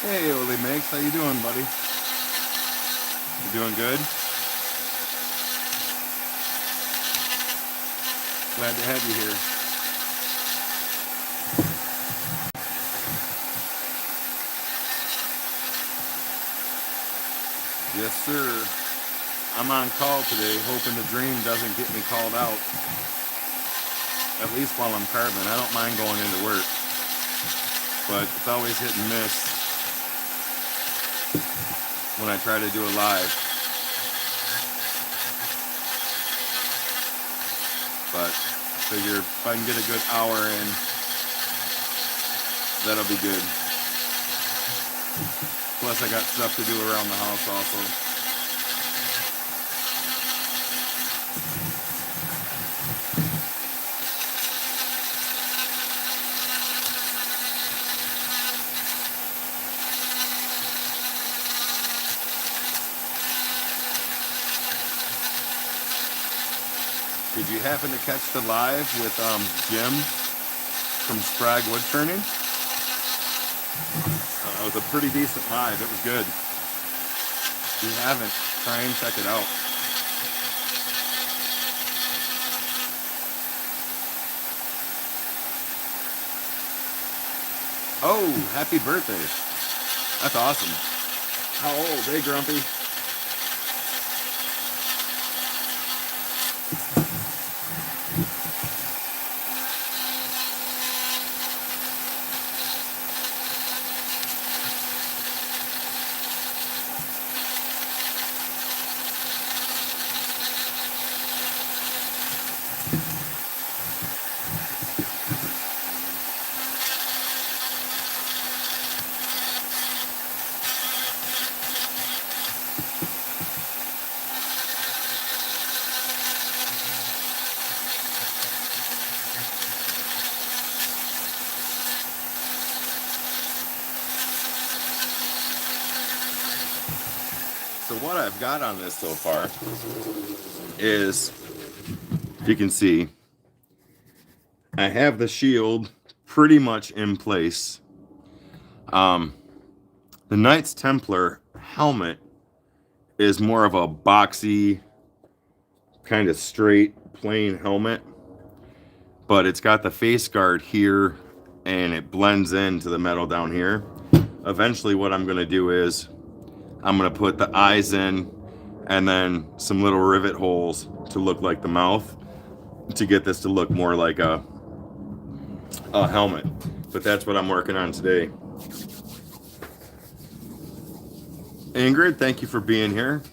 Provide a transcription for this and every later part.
Hey, Ole Max, how you doing, buddy? You doing good? Glad to have you here. Yes, sir. I'm on call today, hoping the dream doesn't get me called out. At least while I'm carving. I don't mind going into work, but it's always hit and miss when I try to do a live. But figure if I can get a good hour in, that'll be good. Plus I got stuff to do around the house also. Did you happen to catch the live with Jim from Sprague Wood Turning? It was a pretty decent live. It was good. If you haven't, try and check it out. Oh, happy birthday. That's awesome. How old? Hey, Grumpy. So what I've got on this so far is, if you can see, I have the shield pretty much in place. The Knights Templar helmet is more of a boxy, kind of straight, plain helmet, but it's got the face guard here and it blends into the metal down here. Eventually what I'm going to do is I'm going to put the eyes in and then some little rivet holes to look like the mouth to get this to look more like a helmet. But that's what I'm working on today. Ingrid, thank you for being here.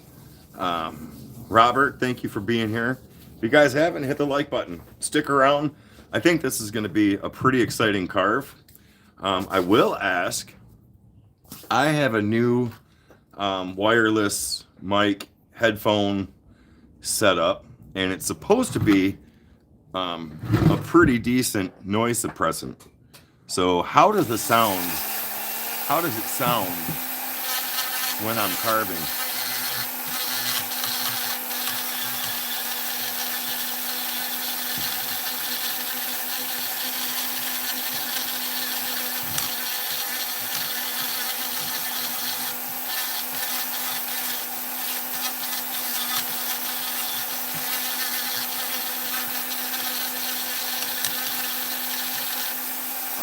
Robert, thank you for being here. If you guys haven't, hit the like button. Stick around. I think this is going to be a pretty exciting carve. I will ask, I have a new wireless mic headphone setup, and it's supposed to be a pretty decent noise suppressant. So how does it sound when I'm carving?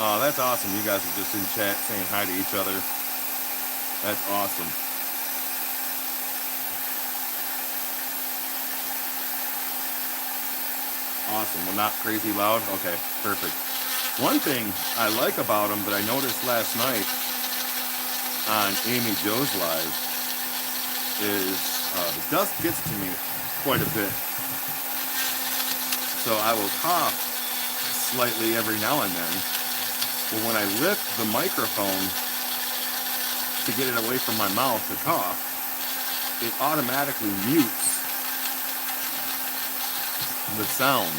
Oh, that's awesome. You guys are just in chat saying hi to each other. That's awesome. Awesome. Well, not crazy loud? Okay, perfect. One thing I like about them that I noticed last night on Amy Joe's live is the dust gets to me quite a bit. So I will cough slightly every now and then. But when I lift the microphone to get it away from my mouth to cough, it automatically mutes the sound.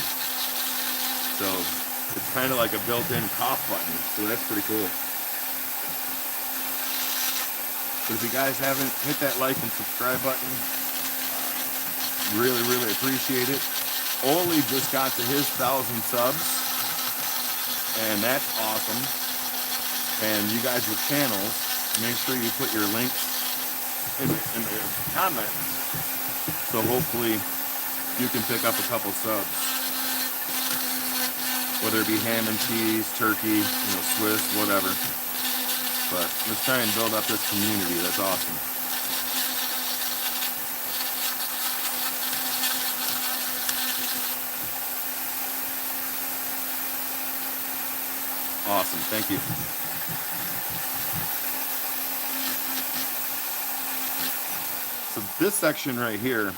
So it's kind of like a built-in cough button. So that's pretty cool. But if you guys haven't hit that like and subscribe button, really, really appreciate it. Oli just got to his 1,000 subs, and that's awesome. And you guys with channels, make sure you put your links in the comments, so hopefully you can pick up a couple subs. Whether it be ham and cheese, turkey, Swiss, whatever. But let's try and build up this community. That's awesome. Awesome, thank you. So this section right here,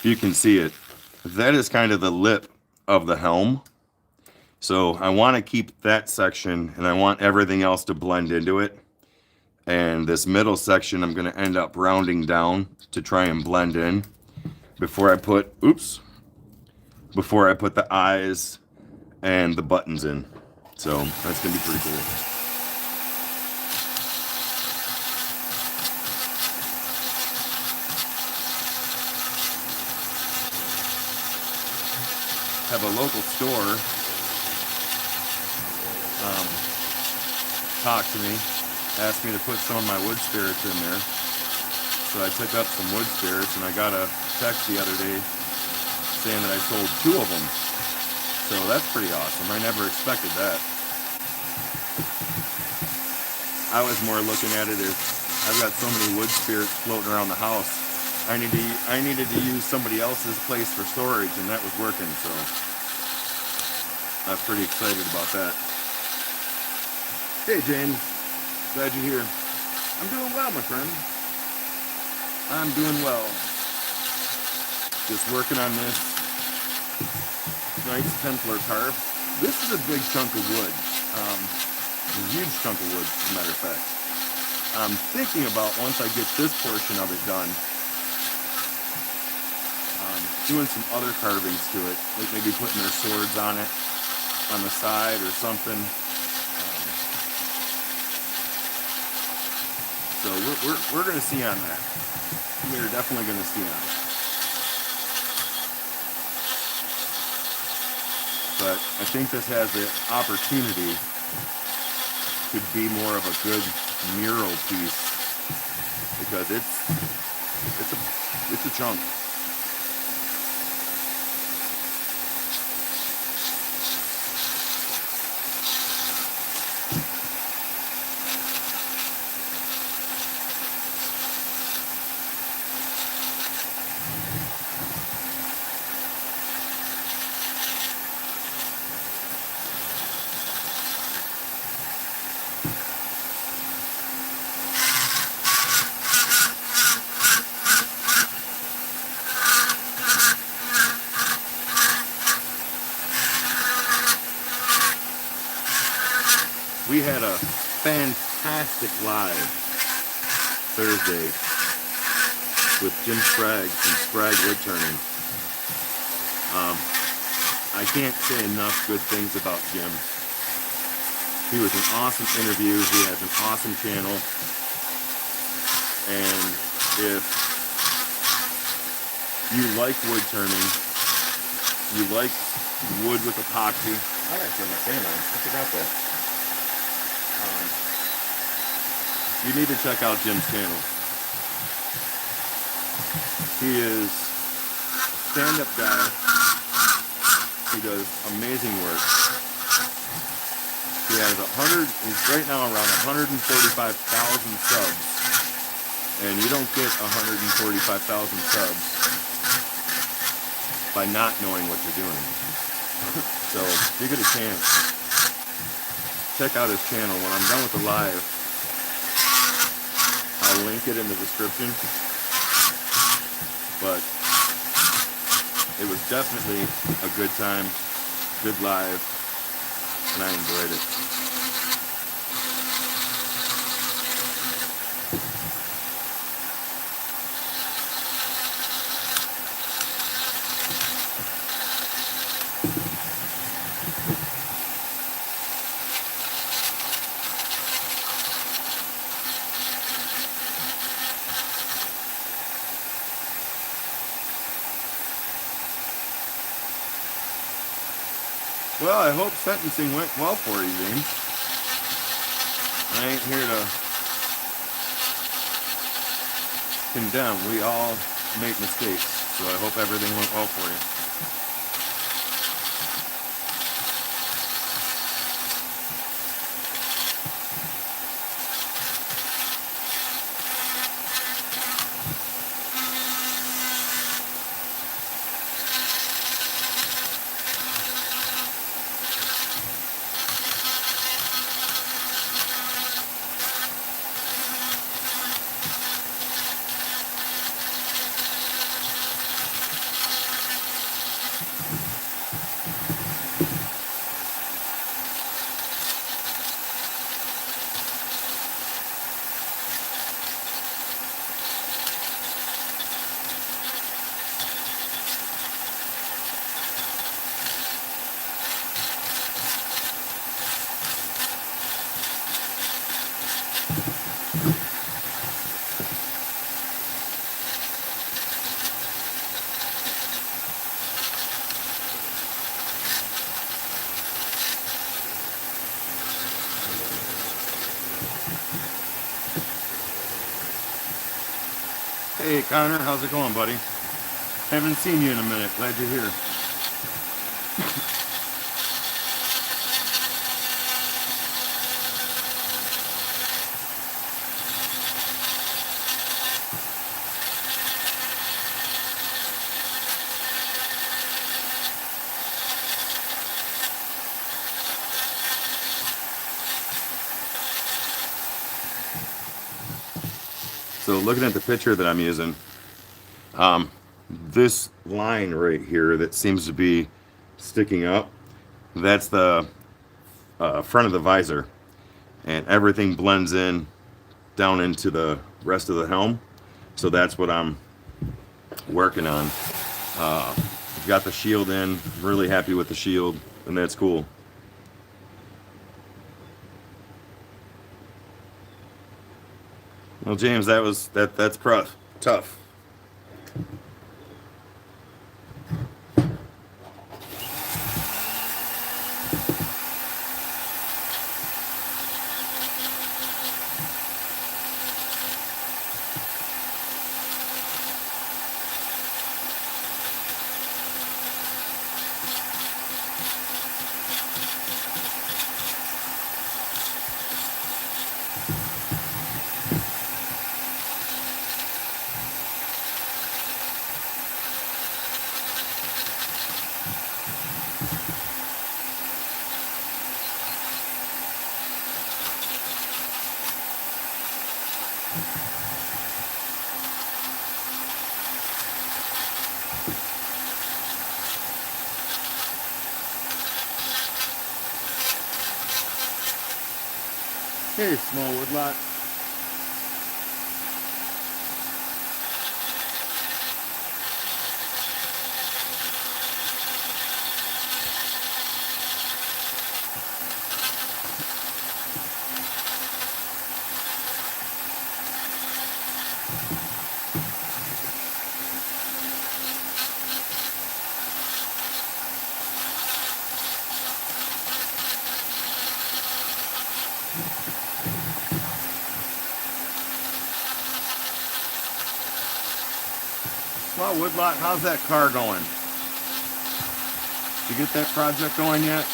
you can see it. That is kind of the lip of the helm. So I want to keep that section, and I want everything else to blend into it. And this middle section, I'm going to end up rounding down to try and blend in before I put, before I put the eyes and the buttons in. So that's going to be pretty cool. Have a local store talk to me, asked me to put some of my wood spirits in there. So I took up some wood spirits, and I got a text the other day saying that I sold 2 of them. So that's pretty awesome. I never expected that. I was more looking at it as I've got so many wood spirits floating around the house. I needed to use somebody else's place for storage, and that was working. So I'm pretty excited about that. Hey James, glad you're here. I'm doing well, my friend. I'm doing well. Just working on this Knights Templar carve. This is a big chunk of wood. A huge chunk of wood, as a matter of fact. I'm thinking about, once I get this portion of it done, doing some other carvings to it, like maybe putting their swords on it, on the side or something. So we're going to see on that. We're definitely going to see on it. But I think this has the opportunity to be more of a good mural piece, because it's a chunk. We had a fantastic live Thursday with Jim Sprague from Sprague Woodturning. I can't say enough good things about Jim. He was an awesome interview. He has an awesome channel. And if you like wood turning, you like wood with epoxy. I gotta turn my fan on. I forgot that. You need to check out Jim's channel. He is a stand-up guy. He does amazing work. He has he's right now around 145,000 subs. And you don't get 145,000 subs by not knowing what you're doing. So if you get a chance, check out his channel. When I'm done with the live, I'll link it in the description. But it was definitely a good time, good live, and I enjoyed it. Well, I hope sentencing went well for you, James. I ain't here to condemn. We all make mistakes, so I hope everything went well for you. Hey Connor, how's it going, buddy? Haven't seen you in a minute. Glad you're here. So looking at the picture that I'm using, this line right here that seems to be sticking up, that's the front of the visor, and everything blends in down into the rest of the helm. So that's what I'm working on. I've got the shield in, really happy with the shield, and that's cool. Well, James, that's tough. Hey, small woodlot. Well, Woodlot, how's that car going? Did you get that project going yet?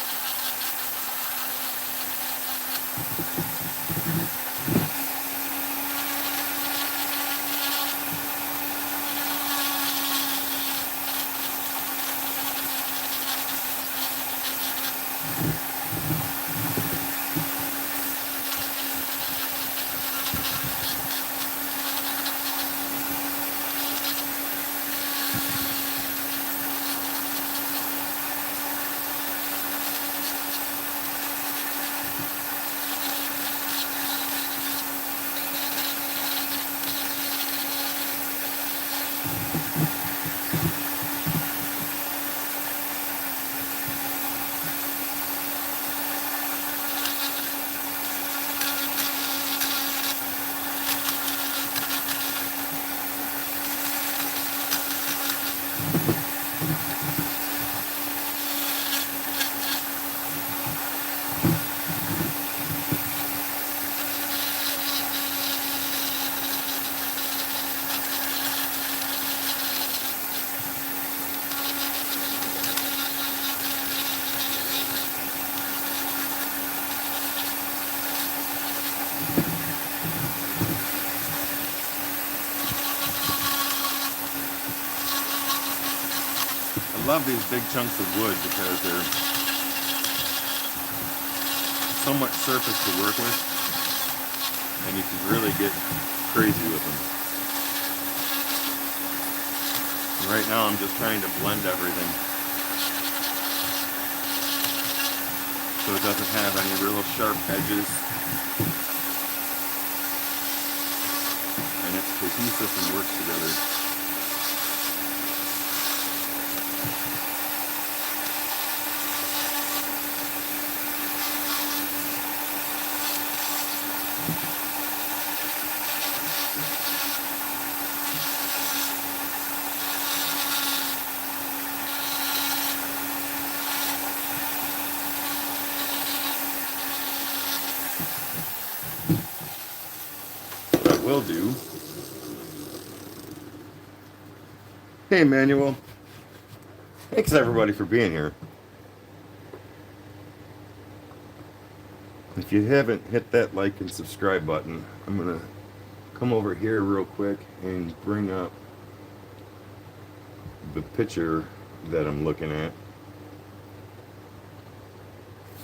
love these big chunks of wood because they're so much surface to work with, and you can really get crazy with them. And right now I'm just trying to blend everything so it doesn't have any real sharp edges, and it's cohesive and works together. Will do. Hey, Emmanuel. Thanks everybody for being here. If you haven't hit that like and subscribe button, I'm gonna come over here real quick and bring up the picture that I'm looking at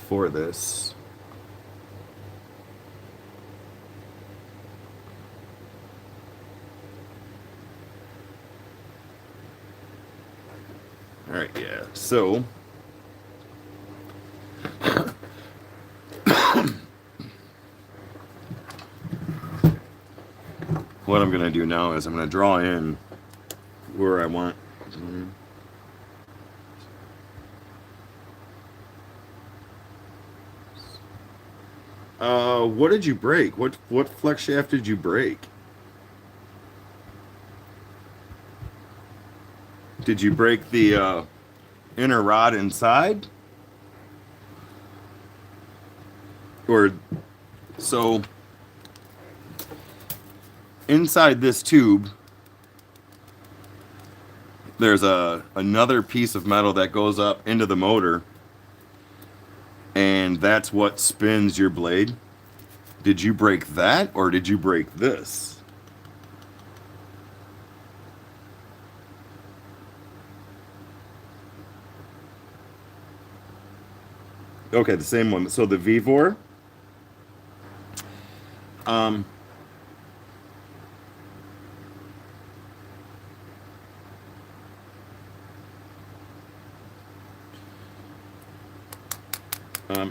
for this. All right, yeah, so what I'm gonna do now is I'm gonna draw in where I want. What did you break? What flex shaft did you break? Did you break the inner rod inside? Or so inside this tube there's another piece of metal that goes up into the motor, and that's what spins your blade. Did you break that, or did you break this? Okay, the same one. So the Vivor.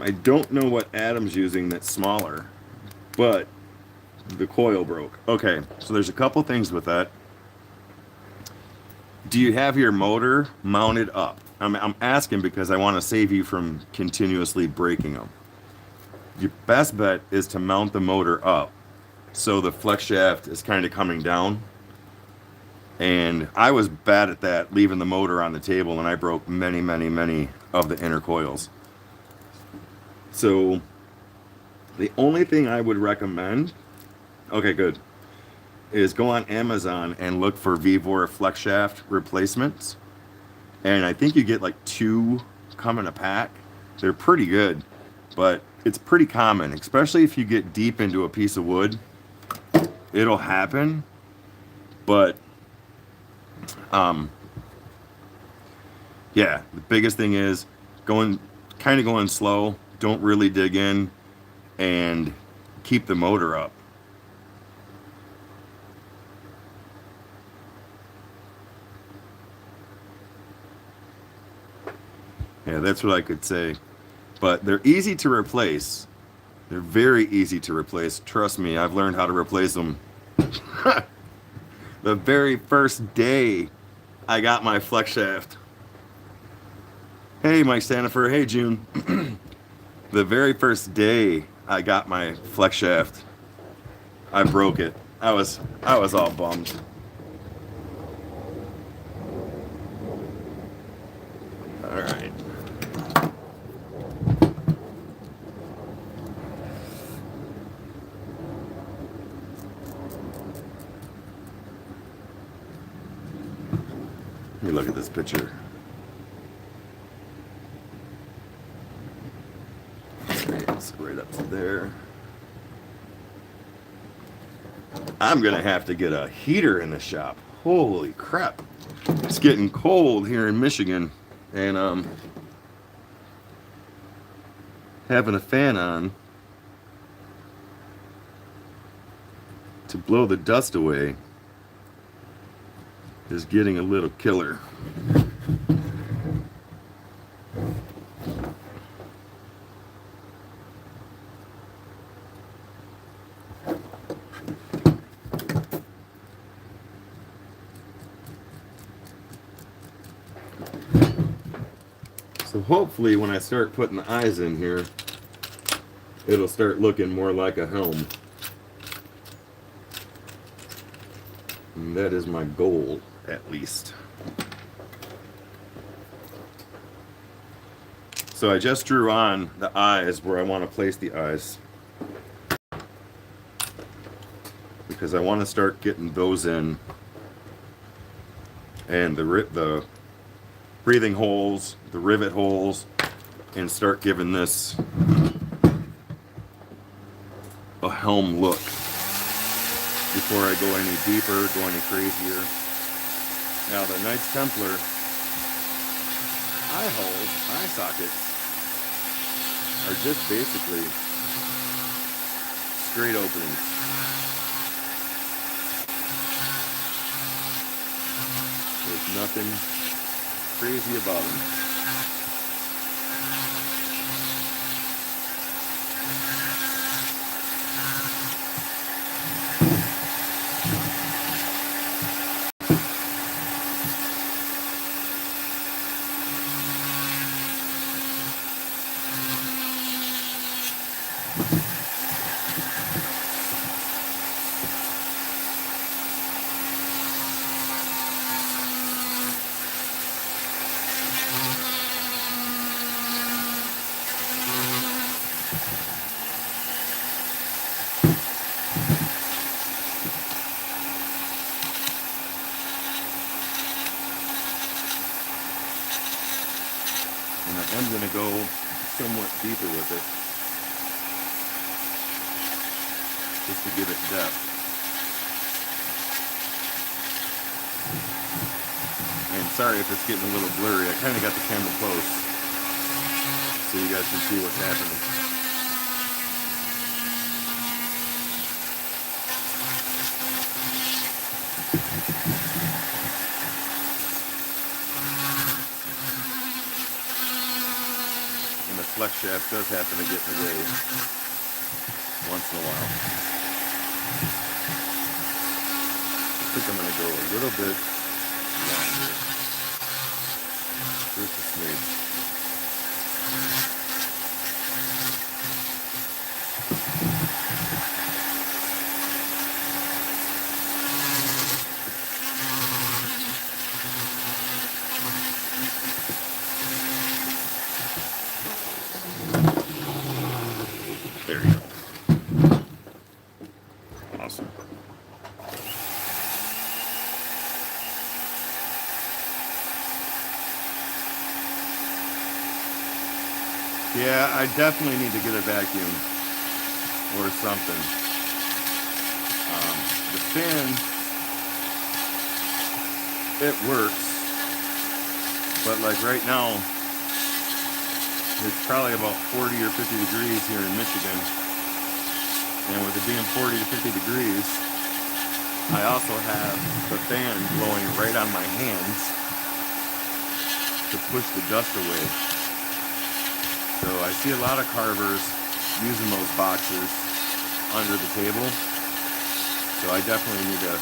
I don't know what Adam's using that's smaller, but the coil broke. Okay, so there's a couple things with that. Do you have your motor mounted up? I'm asking because I want to save you from continuously breaking them. Your best bet is to mount the motor up so the flex shaft is kind of coming down. And I was bad at that, leaving the motor on the table, and I broke many of the inner coils. So the only thing I would recommend, okay, good, is go on Amazon and look for Vivor flex shaft replacements. And I think you get like 2 come in a pack. They're pretty good, but it's pretty common, especially if you get deep into a piece of wood. It'll happen, but yeah, the biggest thing is going slow. Don't really dig in, and keep the motor up. Yeah, that's what I could say. But they're easy to replace. They're very easy to replace. Trust me, I've learned how to replace them. The very first day I got my flex shaft. Hey, Mike Stanifer. Hey, June. The very first day I got my flex shaft, I broke it. I was all bummed. All right. Let me look at this picture. It's right up to there. I'm gonna have to get a heater in the shop. Holy crap. It's getting cold here in Michigan. and having a fan on to blow the dust away is getting a little killer. So hopefully when I start putting the eyes in here, it'll start looking more like a helm. And that is my goal, at least. So I just drew on the eyes where I want to place the eyes, because I want to start getting those in, and the breathing holes, the rivet holes, and start giving this a helm look before I go any deeper, go any crazier. Now the Knights Templar eye holes, eye sockets, are just basically straight openings. There's nothing crazy about them. And I am going to go somewhat deeper with it, just to give it depth. And sorry if it's getting a little blurry, I kind of got the camera close so you guys can see what's happening. And the flex shaft does happen to get in the way once in a while. I think I'm going to go a little bit longer. Just a smidge. There you go. Awesome. Yeah, I definitely need to get a vacuum or something. The fan, it works, but like right now, it's probably about 40 or 50 degrees here in Michigan. And with it being 40 to 50 degrees, I also have the fan blowing right on my hands to push the dust away. So I see a lot of carvers using those boxes under the table. So I definitely need to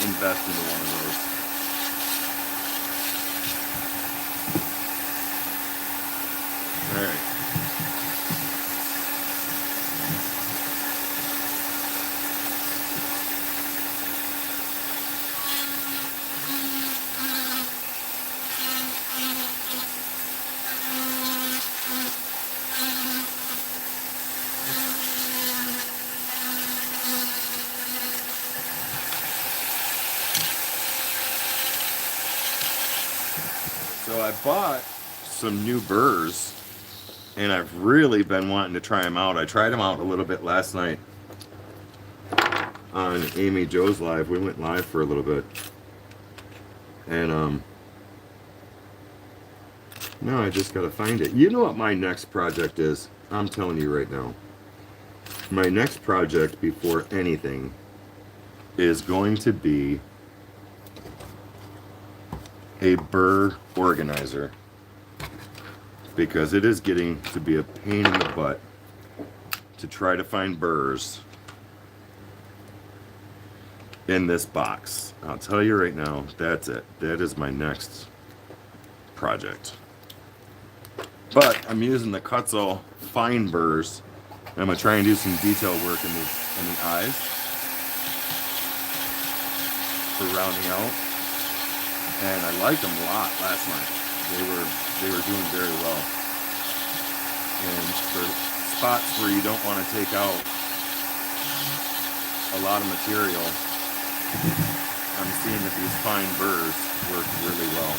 invest into one of those. All right. So I bought some new burs, and I've really been wanting to try them out. I tried them out a little bit last night on Amy Joe's live. We went live for a little bit, and Now I just gotta find it. You know what my next project is? I'm telling you right now. My next project before anything is going to be a burr organizer, because it is getting to be a pain in the butt to try to find burrs in this box. I'll tell you right now, that's it. That is my next project. But I'm using the Kutzel fine burrs. I'm gonna try and do some detail work in the eyes for rounding out. And I liked them a lot last night. They were doing very well. And for spots where you don't want to take out a lot of material, I'm seeing that these fine burrs work really well.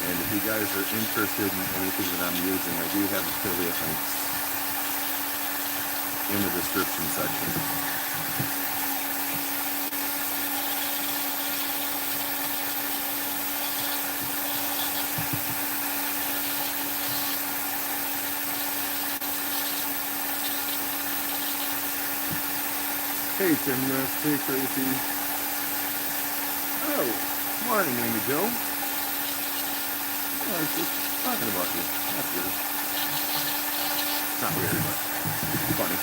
And if you guys are interested in anything that I'm using, I do have affiliate links in the description section. Hey Tim, hey Tracy. Oh, morning Amy Jo. I was just talking about you. That's weird. Not weird, but funny.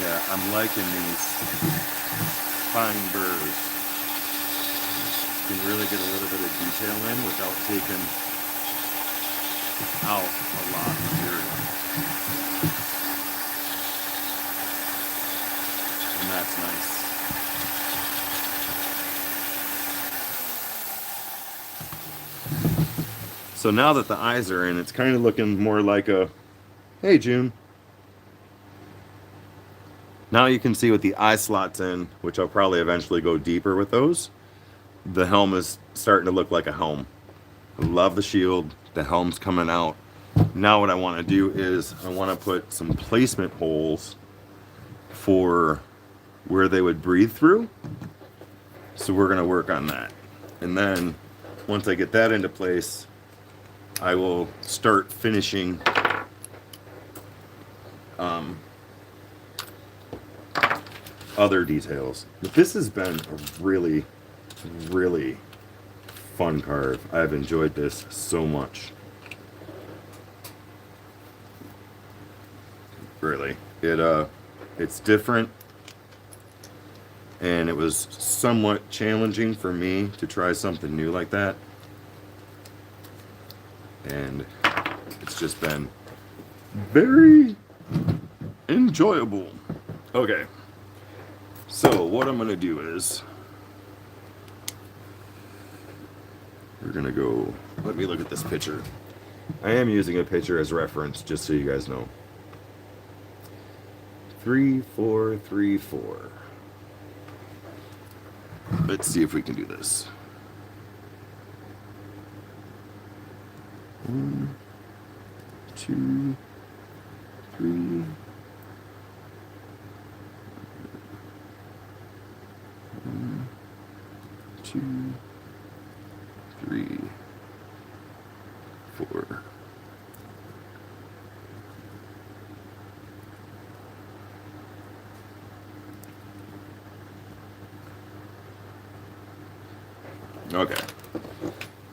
Yeah, I'm liking these fine burrs. You can really get a little bit of detail in without taking out a lot of material. And that's nice. So now that the eyes are in, it's kind of looking more like a, hey June. Now you can see with the eye slots in, which I'll probably eventually go deeper with those, the helm is starting to look like a helm. I love the shield, the helm's coming out. Now what I want to do is I want to put some placement holes for where they would breathe through. So we're going to work on that. And then once I get that into place, I will start finishing other details. But this has been a really, really fun carve. I've enjoyed this so much. Really. It's different, and it was somewhat challenging for me to try something new like that. And it's just been very enjoyable. Okay. So what I'm gonna do is we're gonna go, let me look at this picture. I am using a picture as reference, just so you guys know. 3, 4, 3, 4. Let's see if we can do this. 1, 2, 3. 1, 2, 3, 4. Okay,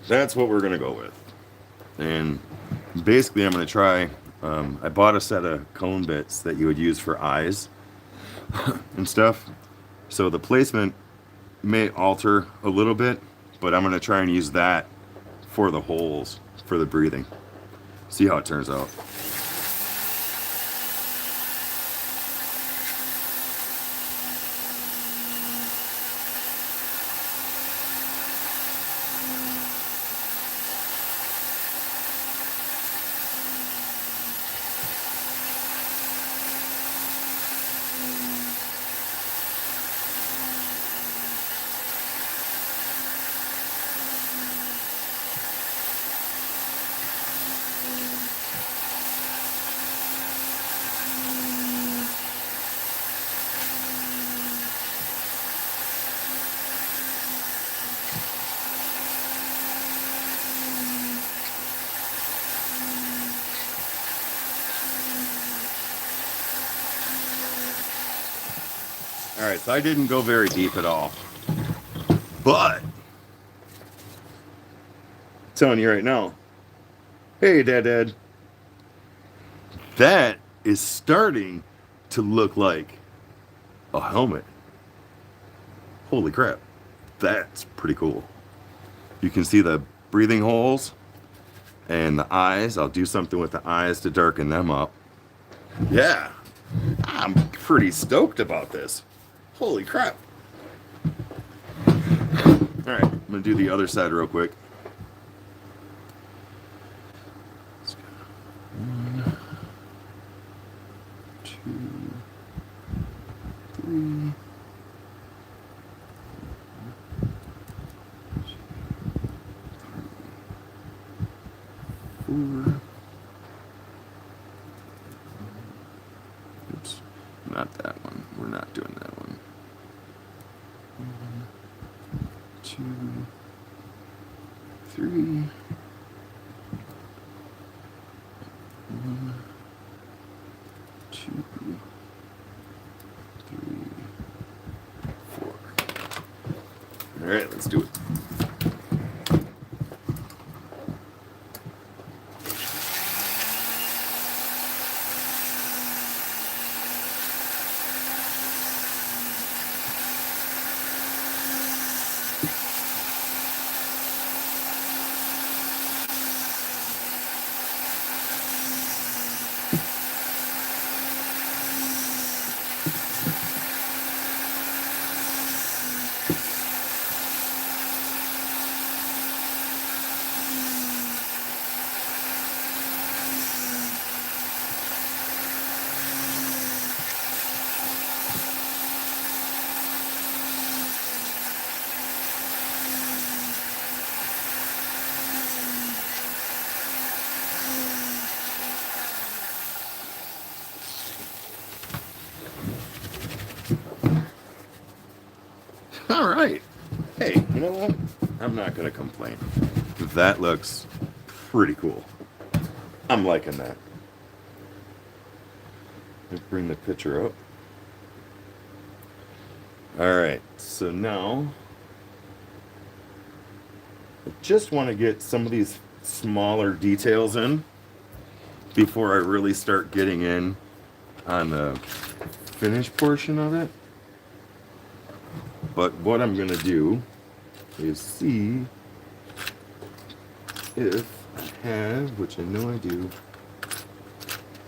that's what we're gonna go with. And basically I'm gonna try, I bought a set of cone bits that you would use for eyes and stuff. So the placement may alter a little bit, but I'm gonna try and use that for the holes for the breathing. See how it turns out. All right, so I didn't go very deep at all, but I'm telling you right now, hey, Dad, that is starting to look like a helmet. Holy crap, that's pretty cool. You can see the breathing holes and the eyes. I'll do something with the eyes to darken them up. Yeah, I'm pretty stoked about this. Holy crap. All right, I'm gonna do the other side real quick. One, two, three. Four. Oops, not that one. We're not doing that one. 1, 2, 3. 1, 2, 3, 4. All right, let's do it. All right. Hey, you know what? I'm not going to complain. That looks pretty cool. I'm liking that. Let's bring the picture up. All right. So now, I just want to get some of these smaller details in before I really start getting in on the finished portion of it. But what I'm going to do is see if I have, which I know I do,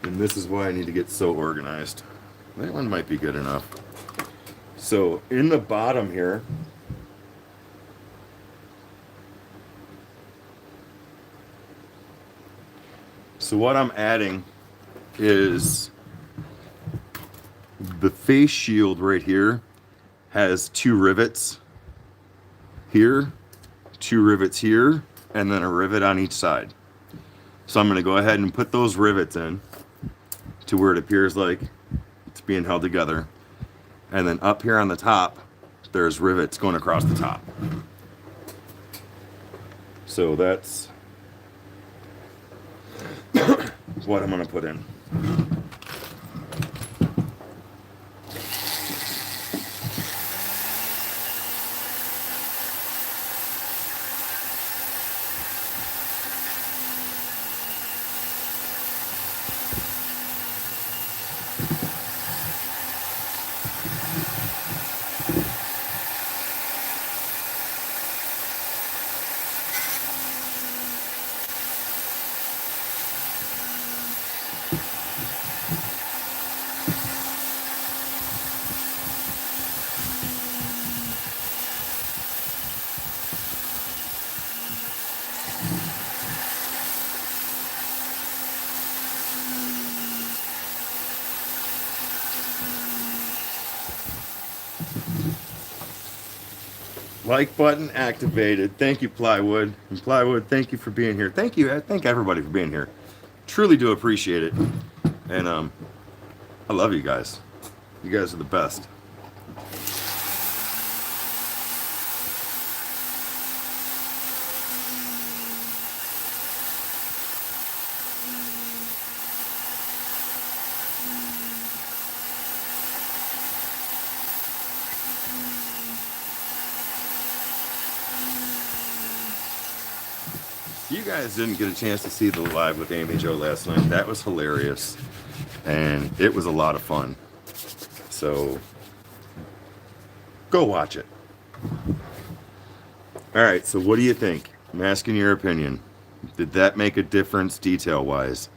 and this is why I need to get so organized. That one might be good enough. So in the bottom here, so what I'm adding is the face shield right here has 2 rivets here, 2 rivets here, and then a rivet on each side. So I'm going to go ahead and put those rivets in to where it appears like it's being held together. And then up here on the top, there's rivets going across the top. So that's what I'm going to put in. Like button activated. Thank you, Plywood. And Plywood, thank you for being here. Thank you. I thank everybody for being here. Truly do appreciate it. And I love you guys. You guys are the best. you guys didn't get a chance to see the live with Amy Jo last night, that was hilarious. And it was a lot of fun. So go watch it. All right, so what do you think? I'm asking your opinion. Did that make a difference detail-wise?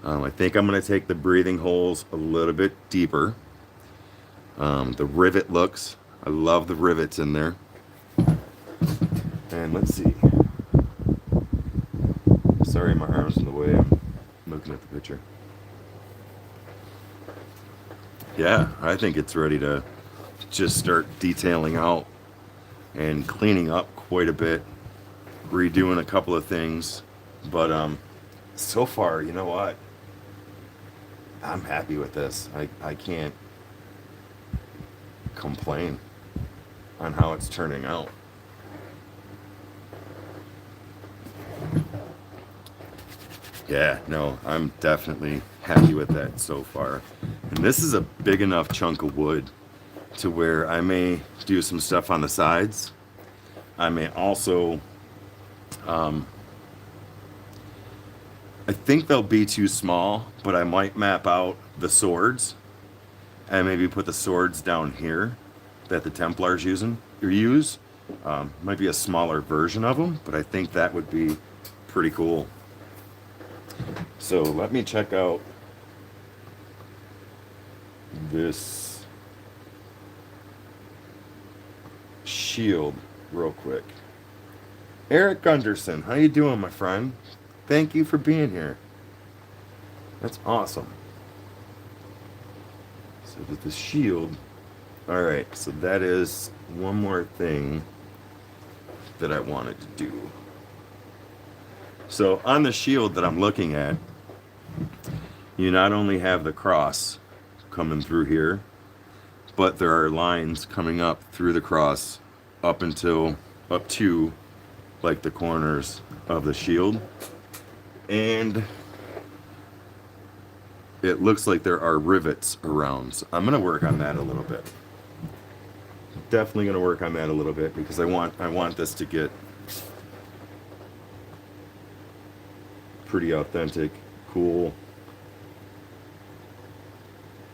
I think I'm going to take the breathing holes a little bit deeper. The rivet looks, I love the rivets in there. And let's see. Sorry, my arm's in the way. I'm looking at the picture. Yeah, I think it's ready to just start detailing out and cleaning up quite a bit, redoing a couple of things. But so far, you know what? I'm happy with this. I can't complain on how it's turning out. Yeah, no, I'm definitely happy with that so far. And this is a big enough chunk of wood to where I may do some stuff on the sides. I may also, I think they'll be too small, but I might map out the swords and maybe put the swords down here that the Templars use. Might be a smaller version of them, but I think that would be pretty cool. So let me check out this shield real quick. Eric Gunderson, how you doing, my friend? Thank you for being here. That's awesome. So with the shield, all right, so that is one more thing that I wanted to do. So on the shield that I'm looking at, you not only have the cross coming through here, but there are lines coming up through the cross up to like the corners of the shield. And it looks like there are rivets around. So I'm gonna work on that a little bit. Definitely gonna work on that a little bit because I want this to get pretty authentic, cool.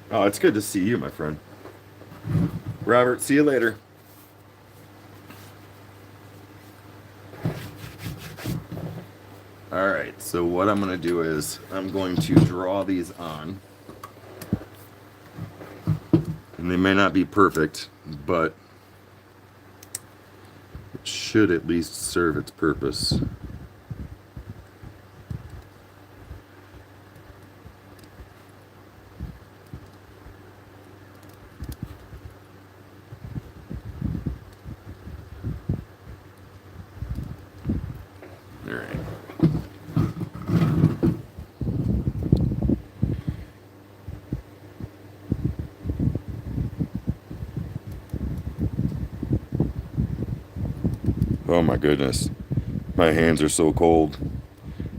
Oh, it's good to see you, my friend. Robert, see you later. All right, so what I'm gonna do is I'm going to draw these on. And they may not be perfect, but it should at least serve its purpose. Oh my goodness, my hands are so cold.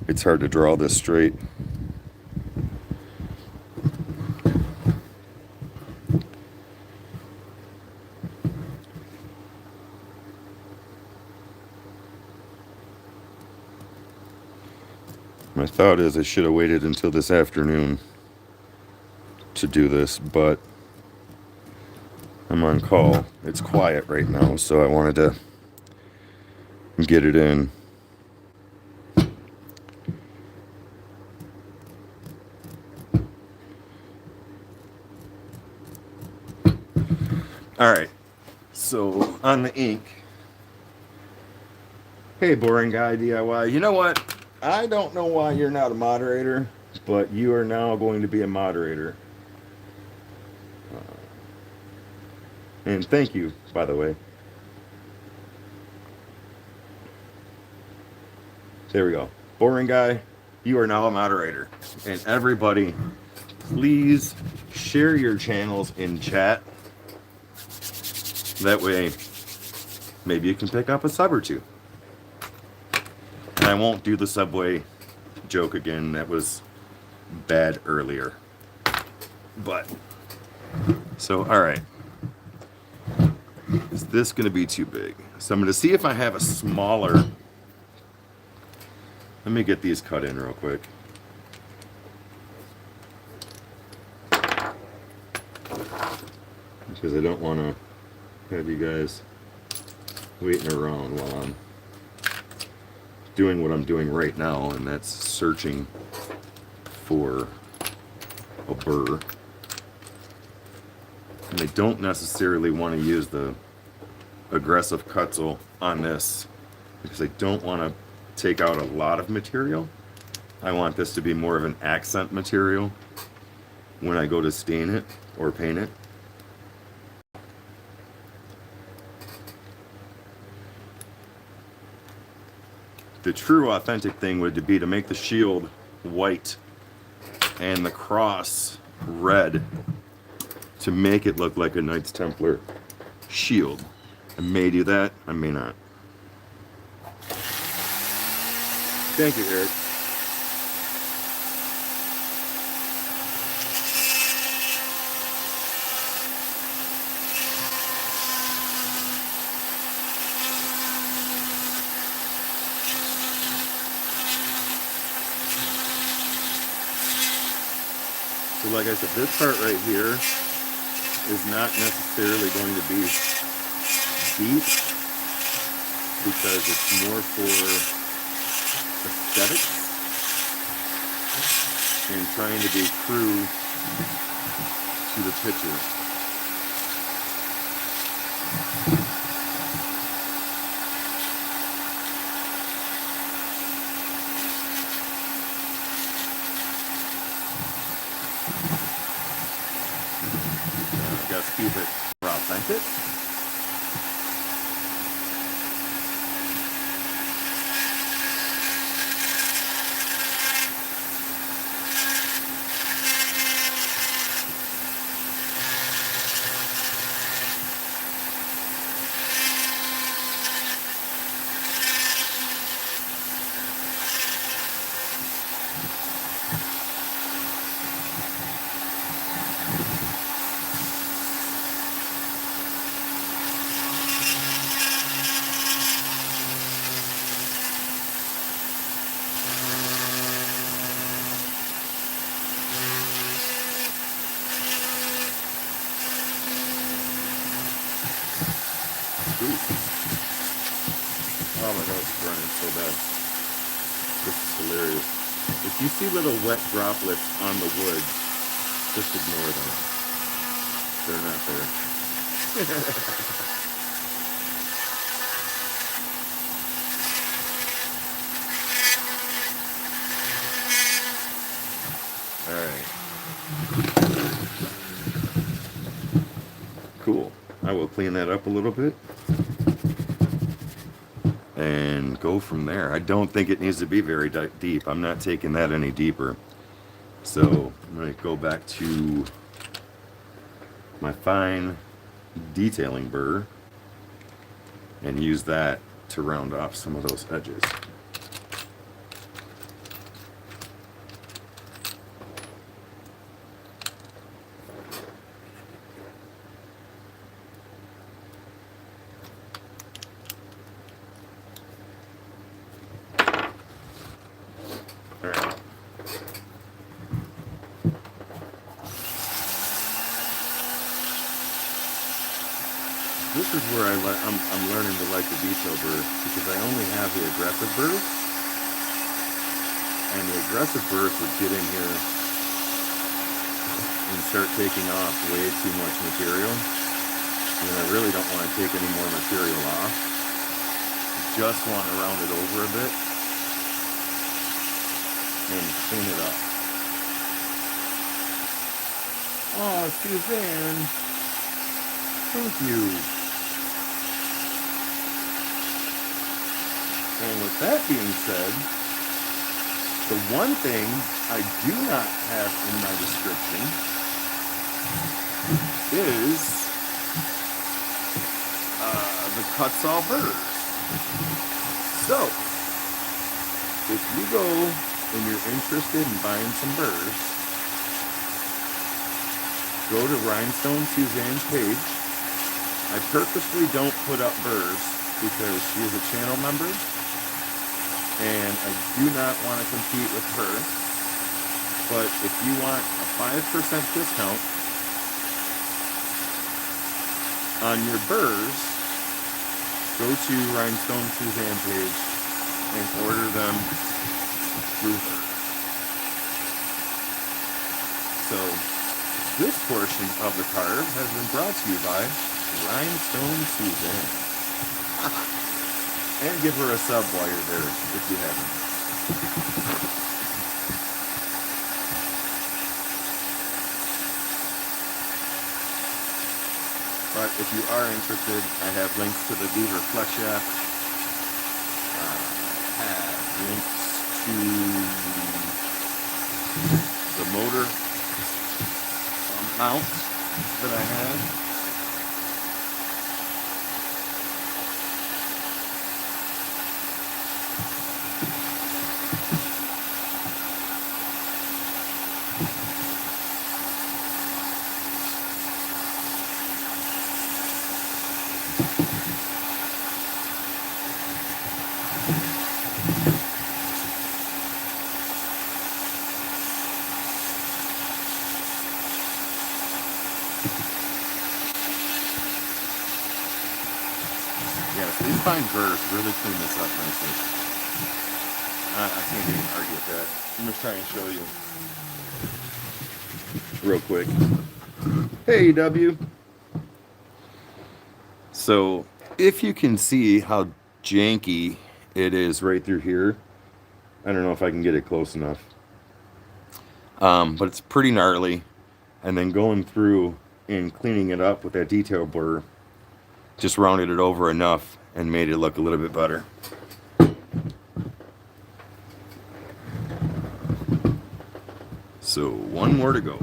It's hard to draw this straight. My thought is I should have waited until this afternoon to do this, but I'm on call. It's quiet right now, so I wanted to get it in. All right, so on the ink, hey, boring guy DIY, you know what? I don't know why you're not a moderator, but you are now going to be a moderator. And thank you, by the way. There we go. Boring guy, you are now a moderator. And everybody, please share your channels in chat. That way, maybe you can pick up a sub or two. And I won't do the Subway joke again. That was bad earlier. But, so, all right. Is this going to be too big? So I'm going to see if I have a smaller Let me get these cut in real quick. Because I don't want to have you guys waiting around while I'm doing what I'm doing right now, and that's searching for a burr. And I don't necessarily want to use the aggressive cutzel on this because I don't want to take out a lot of material. I want this to be more of an accent material when I go to stain it or paint it. The true authentic thing would be to make the shield white and the cross red to make it look like a Knights Templar shield. I may do that, I may not. Thank you, Eric. So like I said, this part right here is not necessarily going to be deep because it's more for aesthetics and trying to be true to the picture. Just keep it authentic. Oh my god, it's burning so bad. This is hilarious. If you see little wet droplets on the wood, just ignore them. They're not there. Alright. Cool. I will clean that up a little bit and go from there. I don't think it needs to be very deep. I'm not taking that any deeper. So I'm going to go back to my fine detailing burr and use that to round off some of those edges. This is where I'm learning to like the detail burrs because I only have the aggressive burrs, and the aggressive burrs would get in here and start taking off way too much material, and I really don't want to take any more material off. Just want to round it over a bit and clean it up. Oh, Suzanne, thank you. And with that being said, the one thing I do not have in my description is the Kutzall burrs. So, if you go and you're interested in buying some burrs, go to Rhinestone Suzanne's page. I purposely don't put up burrs because she is a channel member. and I do not want to compete with her. But if you want a 5% discount on your burs, go to Rhinestone Suzanne page and order them through her. So this portion of the carve has been brought to you by Rhinestone Suzanne. And give her a sub while you're there if you haven't. But if you are interested, I have links to the beaver flex shaft. I have links to the motor mount that I have. Yes, these fine burs really clean this up nicely. I can't even argue with that. I'm just trying to show you real quick. Hey, W. So, if you can see how janky it is right through here, I don't know if I can get it close enough. But it's pretty gnarly. And then going through and cleaning it up with that detail blur just rounded it over enough and made it look a little bit better. So one more to go.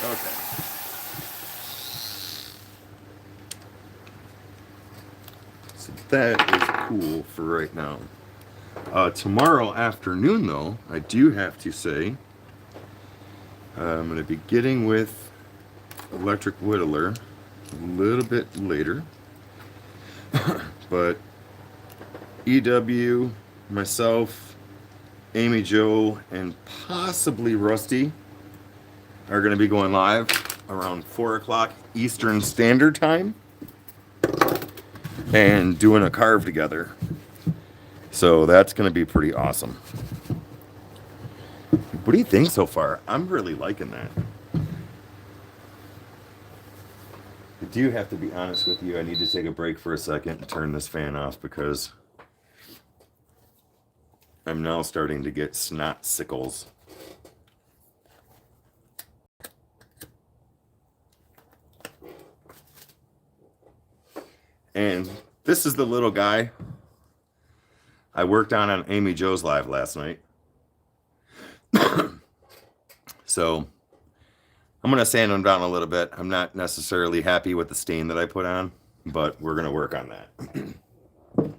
Okay. So that is cool for right now. Tomorrow afternoon, though, I do have to say, I'm going to be getting with Electric Whittler a little bit later. But EW, myself, Amy Jo, and possibly Rusty are going to be going live around 4 o'clock Eastern Standard Time and doing a carve together. So that's going to be pretty awesome. What do you think so far? I'm really liking that. I do have to be honest with you. I need to take a break for a second and turn this fan off because I'm now starting to get snot sickles. And this is the little guy I worked on Amy Jo's live last night. So I'm going to sand them down a little bit. I'm not necessarily happy with the stain that I put on, but we're going to work on that.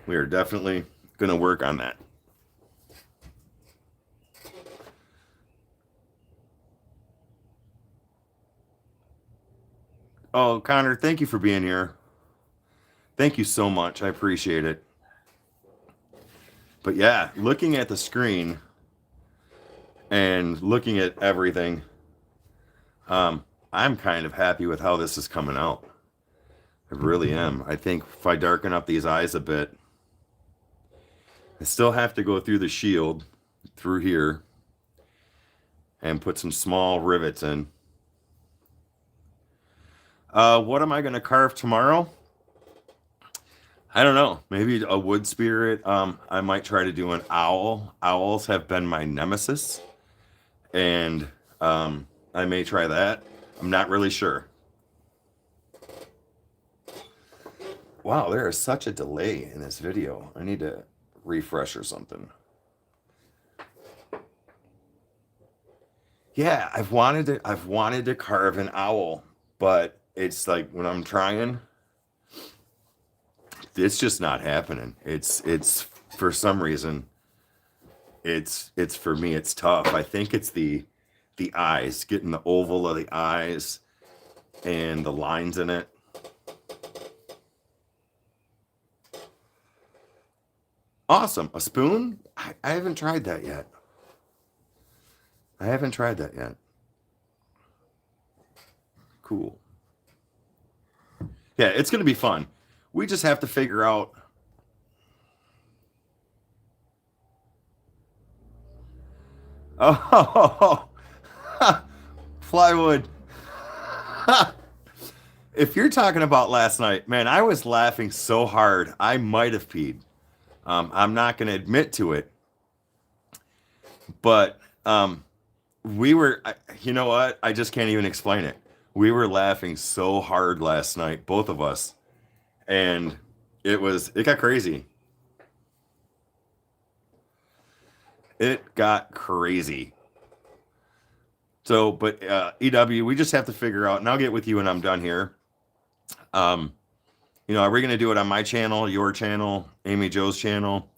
We are definitely going to work on that. Oh, Connor, thank you for being here. Thank you so much. I appreciate it. But yeah, looking at the screen and looking at everything, I'm kind of happy with how this is coming out. I really am. I think if I darken up these eyes a bit, I still have to go through the shield through here and put some small rivets in. What am I going to carve tomorrow? I don't know. Maybe a wood spirit. I might try to do an owl. Owls have been my nemesis. And I may try that. I'm not really sure. Wow, there is such a delay in this video. I need to refresh or something. Yeah, I've wanted to carve an owl, but it's like when I'm trying, it's just not happening. It's for some reason, it's for me, it's tough. I think it's the eyes, getting the oval of the eyes and the lines in it. Awesome. A spoon? I haven't tried that yet. I haven't tried that yet. Cool. Yeah, it's going to be fun. We just have to figure out. Oh, plywood. If you're talking about last night, man, I was laughing so hard I might have peed. I'm not going to admit to it, but we were. You know what? I just can't even explain it. We were laughing so hard last night, both of us, and it got crazy. It got crazy. So, but EW, we just have to figure out, and I'll get with you when I'm done here. Are we going to do it on my channel, your channel, Amy Joe's channel?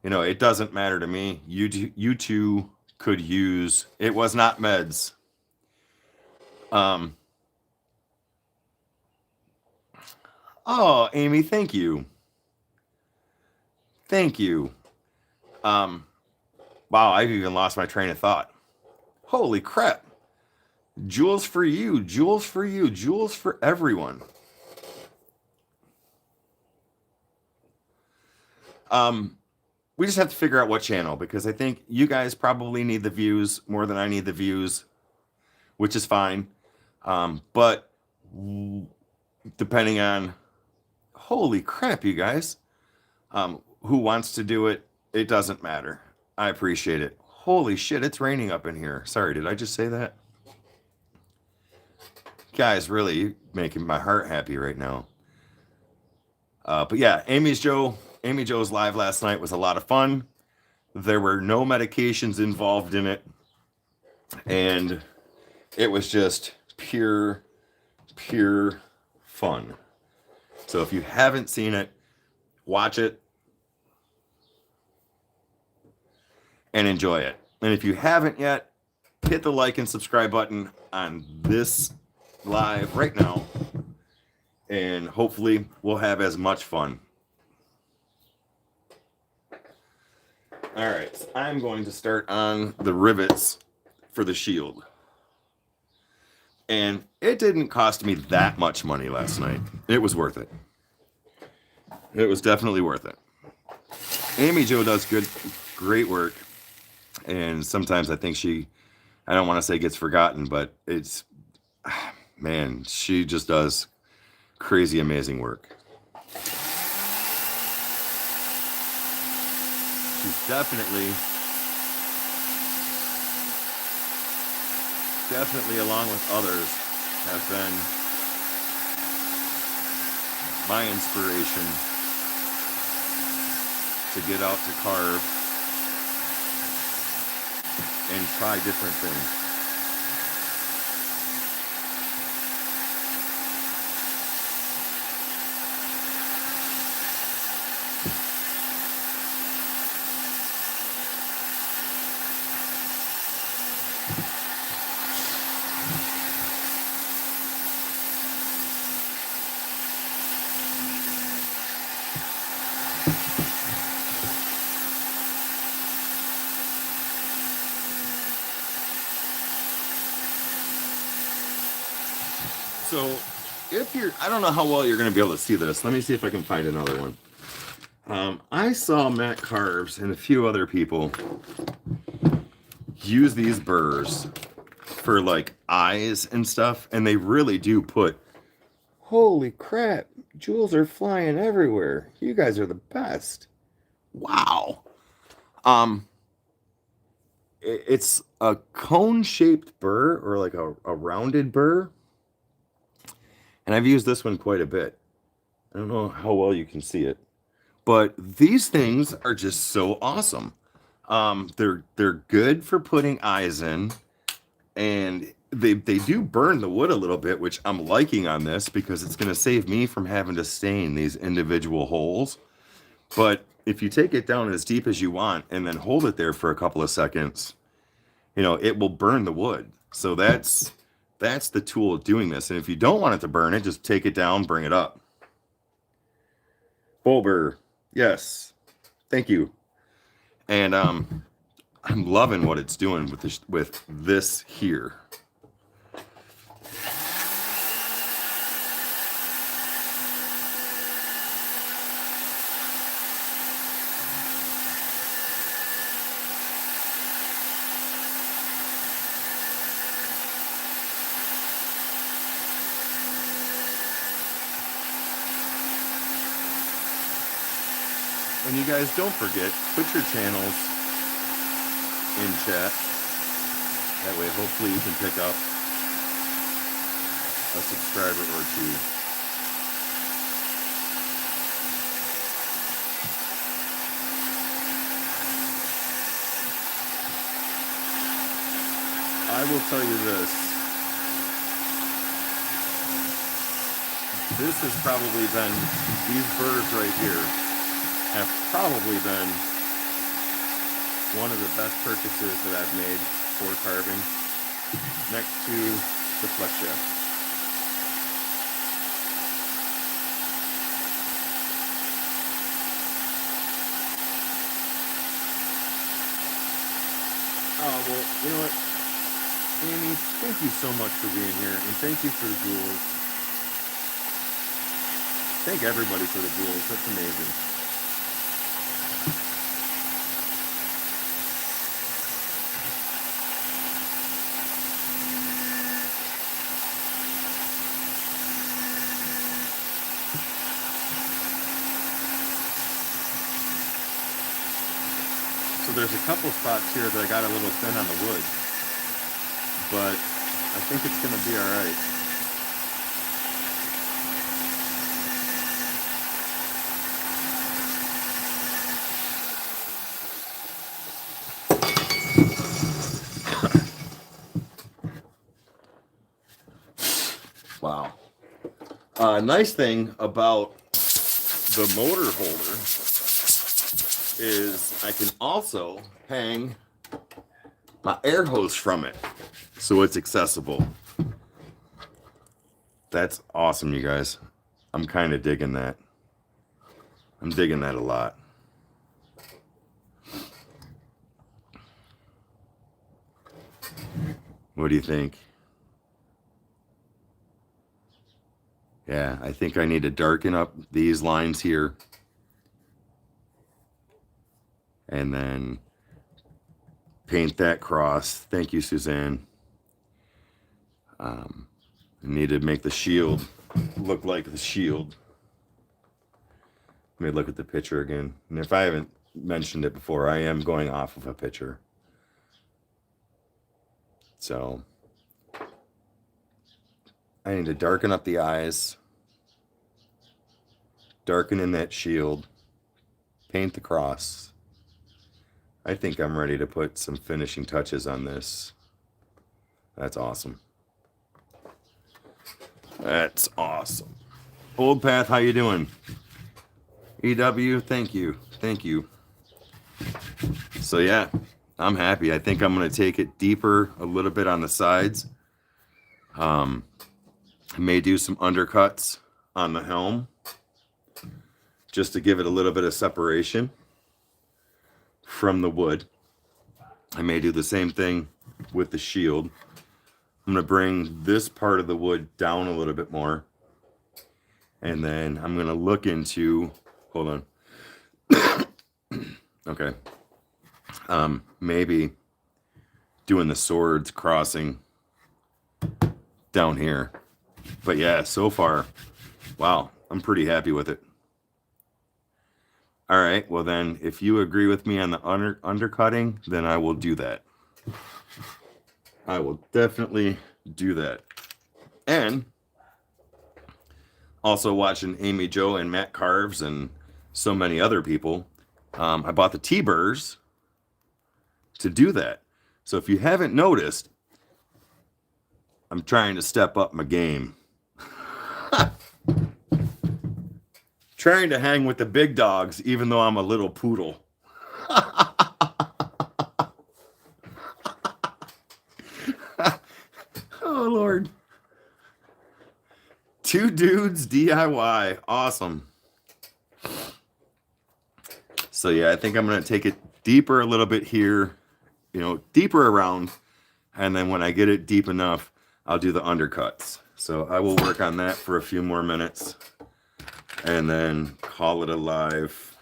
It doesn't matter to me. You two could use, it was not meds. Oh, Amy, thank you. Thank you. Wow, I've even lost my train of thought. Holy crap. Jewels for you, jewels for you, jewels for everyone. We just have to figure out what channel, because I think you guys probably need the views more than I need the views, which is fine. But depending on, holy crap, you guys, who wants to do it, it doesn't matter. I appreciate it. Holy shit, it's raining up in here. Sorry, did I just say that? Guys, really making my heart happy right now. But yeah, Amy Joe's live last night was a lot of fun. There were no medications involved in it, and it was just pure fun. So if you haven't seen it, watch it and enjoy it. And if you haven't yet, hit the like and subscribe button on this live right now, and hopefully we'll have as much fun. All right, so I'm going to start on the rivets for the shield. And it didn't cost me that much money last night. It was worth it. It was definitely worth it. Amy Jo does great work. And sometimes I think I don't want to say gets forgotten, but man, she just does crazy, amazing work. She's definitely, along with others, have been my inspiration to get out to carve and try different things. So I don't know how well you're going to be able to see this. Let me see if I can find another one. I saw Matt Carves and a few other people use these burrs for like eyes and stuff, and they really do put, holy crap, jewels are flying everywhere. You guys are the best. Wow. It's a cone-shaped burr, or like a rounded burr. And I've used this one quite a bit. I don't know how well you can see it, but these things are just so awesome. They're good for putting eyes in, And they do burn the wood a little bit, which I'm liking on this because it's going to save me from having to stain these individual holes. But if you take it down as deep as you want and then hold it there for a couple of seconds, you know, it will burn the wood. So that's the tool of doing this. And if you don't want it to burn it, just take it down, bring it up. Bulber, yes, thank you. And I'm loving what it's doing with this here. And you guys don't forget, put your channels in chat. That way, hopefully you can pick up a subscriber or two. I will tell you this. This has probably been, these burs right here have probably been one of the best purchases that I've made for carving, next to the flex shaft. Oh, well, you know what, Amy, thank you so much for being here, and thank you for the jewels. Thank everybody for the jewels, that's amazing. So there's a couple spots here that I got a little thin on the wood, but I think it's going to be all right. Wow. Nice thing about the motor holder is I can also hang my air hose from it, so it's accessible. That's awesome, you guys. I'm kind of digging that. I'm digging that a lot. What do you think? Yeah, I think I need to darken up these lines here. And then paint that cross. Thank you, Suzanne. I need to make the shield look like the shield. Let me look at the picture again. And if I haven't mentioned it before, I am going off of a picture. So I need to darken up the eyes, darken in that shield, paint the cross. I think I'm ready to put some finishing touches on this. That's awesome. That's awesome. Old Path, how you doing? EW, thank you. Thank you. So yeah, I'm happy. I think I'm going to take it deeper a little bit on the sides. I may do some undercuts on the helm just to give it a little bit of separation from the wood. I may do the same thing with the shield. I'm going to bring this part of the wood down a little bit more. And then I'm going to look into, hold on. Okay. Maybe doing the swords crossing down here. But yeah, so far, wow, I'm pretty happy with it. All right, well then, if you agree with me on the undercutting, then I will do that. I will definitely do that. And also watching Amy Jo and Matt Carves and so many other people, I bought the T-burs to do that. So if you haven't noticed, I'm trying to step up my game. Trying to hang with the big dogs, even though I'm a little poodle. Oh, Lord. 2 dudes DIY. Awesome. So, yeah, I think I'm going to take it deeper a little bit here, you know, deeper around. And then when I get it deep enough, I'll do the undercuts. So I will work on that for a few more minutes and then call it a live.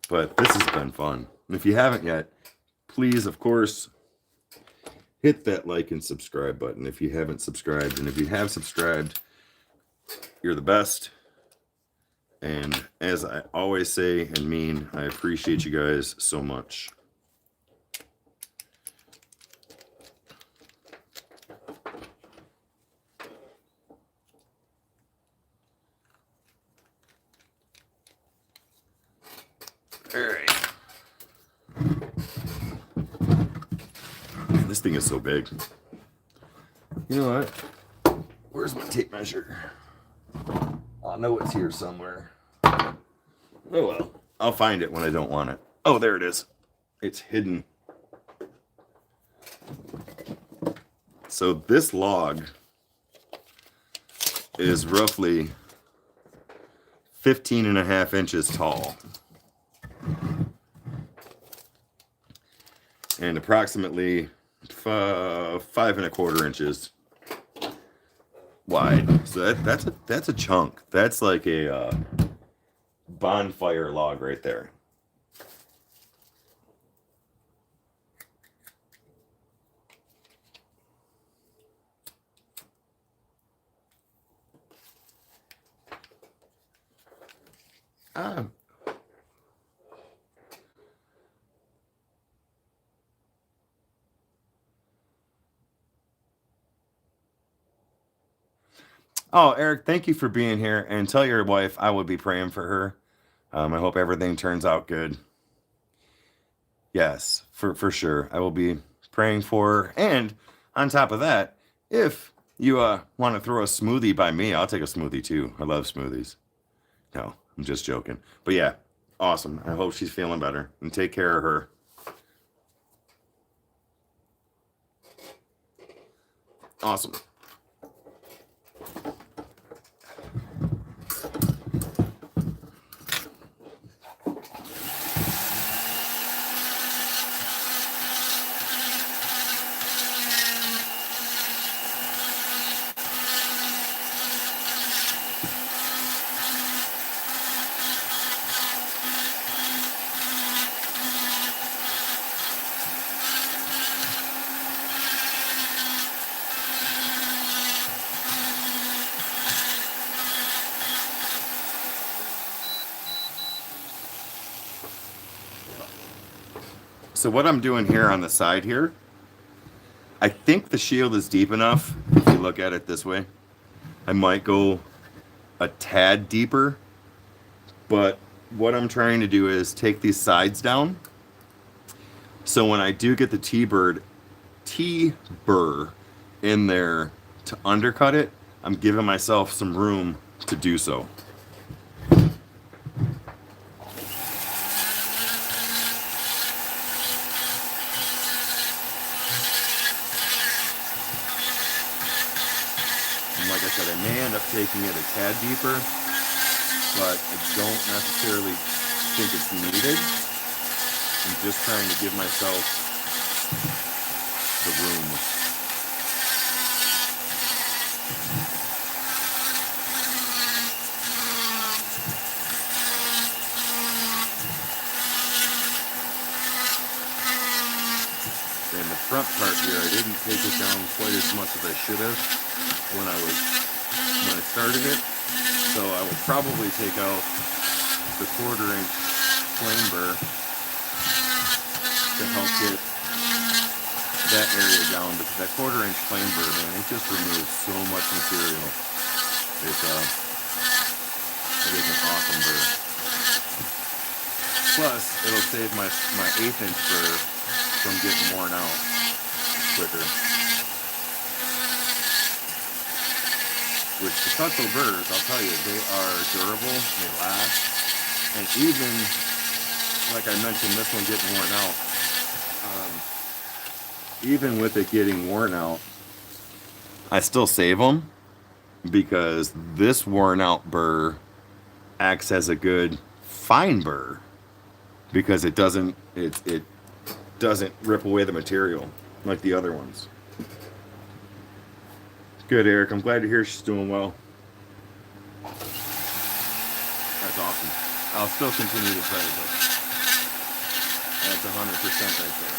But this has been fun. And if you haven't yet, please, of course, hit that like and subscribe button if you haven't subscribed. And if you have subscribed, you're the best. And as I always say and mean, I appreciate you guys so much. All right. Man, this thing is so big. You know what? Where's my tape measure? I know it's here somewhere. Oh well. I'll find it when I don't want it. Oh, there it is. It's hidden. So this log is roughly 15.5 inches tall. And approximately 5.25 inches wide. So that's a chunk. That's like a bonfire log right there. Oh, Eric, thank you for being here, and tell your wife I would be praying for her. I hope everything turns out good. Yes, for sure. I will be praying for her. And on top of that, if you want to throw a smoothie by me, I'll take a smoothie too. I love smoothies. No, I'm just joking. But yeah, awesome. I hope she's feeling better, and take care of her. Awesome. So what I'm doing here on the side here, I think the shield is deep enough. If you look at it this way, I might go a tad deeper, but what I'm trying to do is take these sides down. So when I do get the T-burr in there to undercut it, I'm giving myself some room to do so. Like I said, I may end up taking it a tad deeper, but I don't necessarily think it's needed. I'm just trying to give myself the room. And the front part here, I didn't take it down quite as much as I should have when I started it. So I will probably take out the 1/4-inch flame burr to help get that area down, because that 1/4-inch flame burr, man, it just removes so much material. It is an awesome burr. Plus, it'll save my 1/8-inch burr from getting worn out quicker. which the custom burs, I'll tell you, they are durable, they last, and even, like I mentioned, this one getting worn out, even with it getting worn out, I still save them because this worn out burr acts as a good fine burr because it doesn't rip away the material like the other ones. Good, Eric. I'm glad to hear she's doing well. That's awesome. I'll still continue to pray, but that's 100% right there.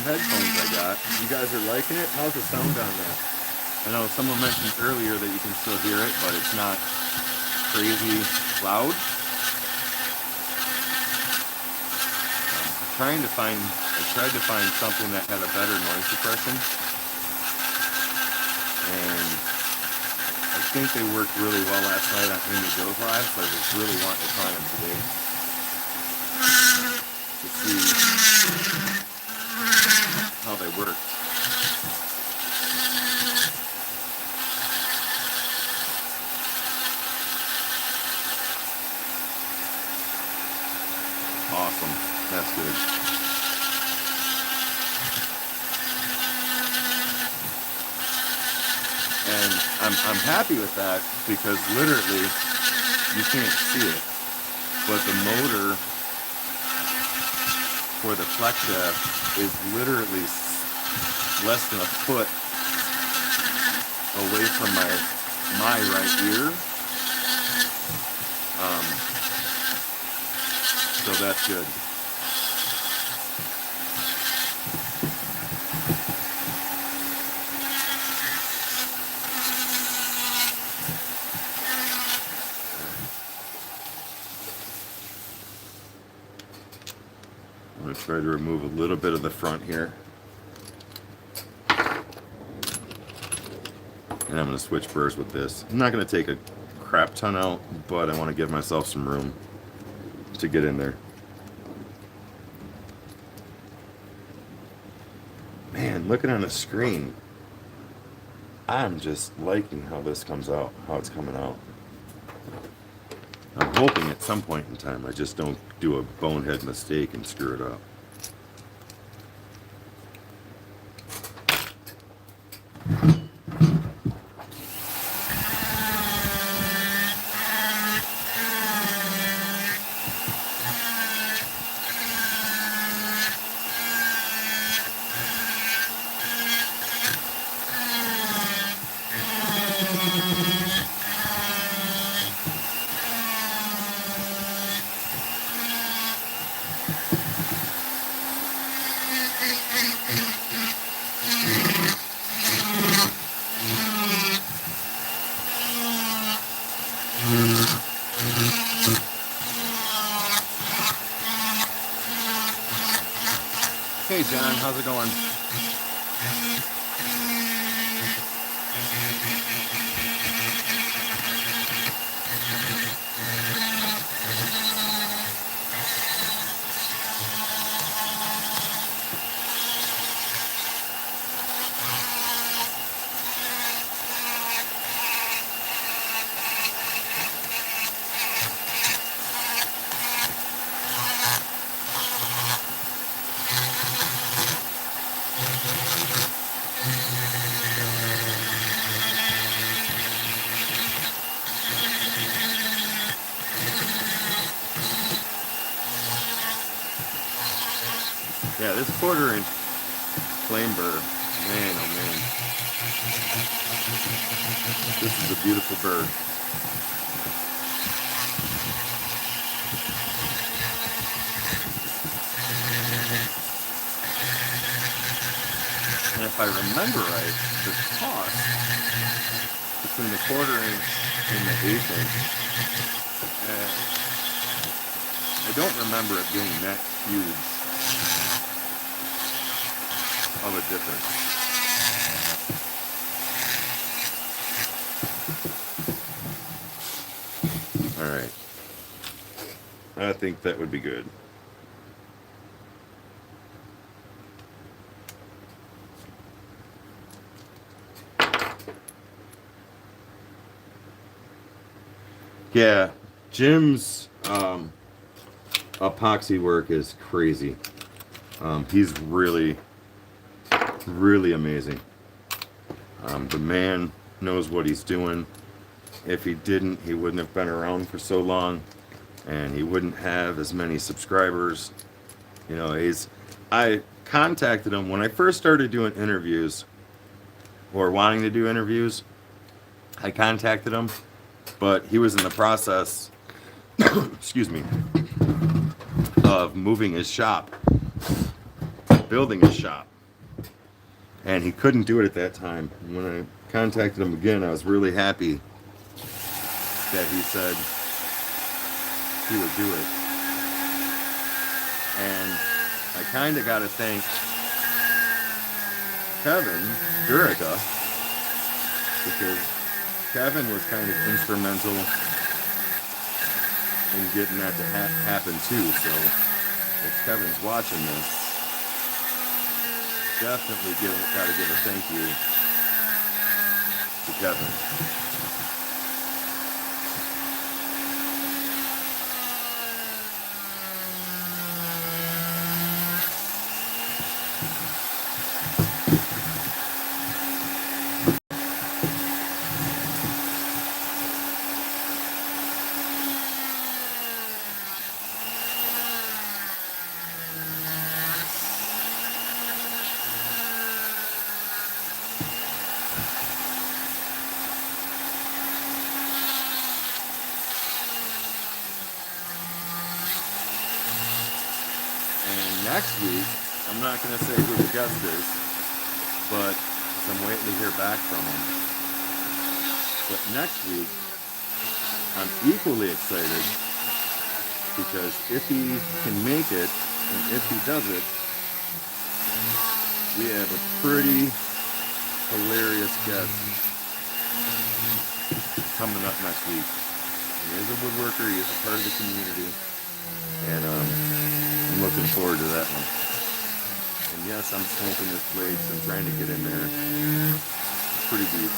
Headphones I got. You guys are liking it? How's the sound on that? I know someone mentioned earlier that you can still hear it, but it's not crazy loud. I tried to find something that had a better noise suppression, and I think they worked really well last night on Amy Joe's Live, so I was really wanting to try them today to see how they work. Awesome. That's good. And I'm happy with that because literally you can't see it, but the motor for the flex shaft is literally less than a foot away from my right ear. So that's good. I'm going to try to remove a little bit of the front here. And I'm going to switch burrs with this. I'm not going to take a crap ton out, but I want to give myself some room to get in there. Man, looking on the screen, I'm just liking how this comes out, how it's coming out. I'm hoping at some point in time I just don't do a bonehead mistake and screw it up. Hey John, how's it going? Yeah, this 1/4 inch flame burr, man, oh man. This is a beautiful bird. And if I remember right, the cost between the 1/4 inch and the 1/8 inch, I don't remember it being that huge of a difference. All right. I think that would be good. Yeah, Jim's epoxy work is crazy. He's really, really amazing. The man knows what he's doing. If he didn't, he wouldn't have been around for so long, and he wouldn't have as many subscribers. You know, I contacted him when I first started doing interviews, or wanting to do interviews. I contacted him, but he was in the process, excuse me, of moving his shop, building his shop, and he couldn't do it at that time. And when I contacted him again, I was really happy that he said he would do it. And I kind of got to thank Kevin Durica, because Kevin was kind of instrumental in getting that to happen too. So if Kevin's watching this, definitely got to give a thank you to Kevin. Next week, I'm not going to say who the guest is, but I'm waiting to hear back from him. But next week, I'm equally excited, because if he can make it, and if he does it, we have a pretty hilarious guest coming up next week. He is a woodworker, he is a part of the community, and I'm looking forward to that one. And yes, I'm smoking this blade, so I'm trying to get in there. It's pretty deep.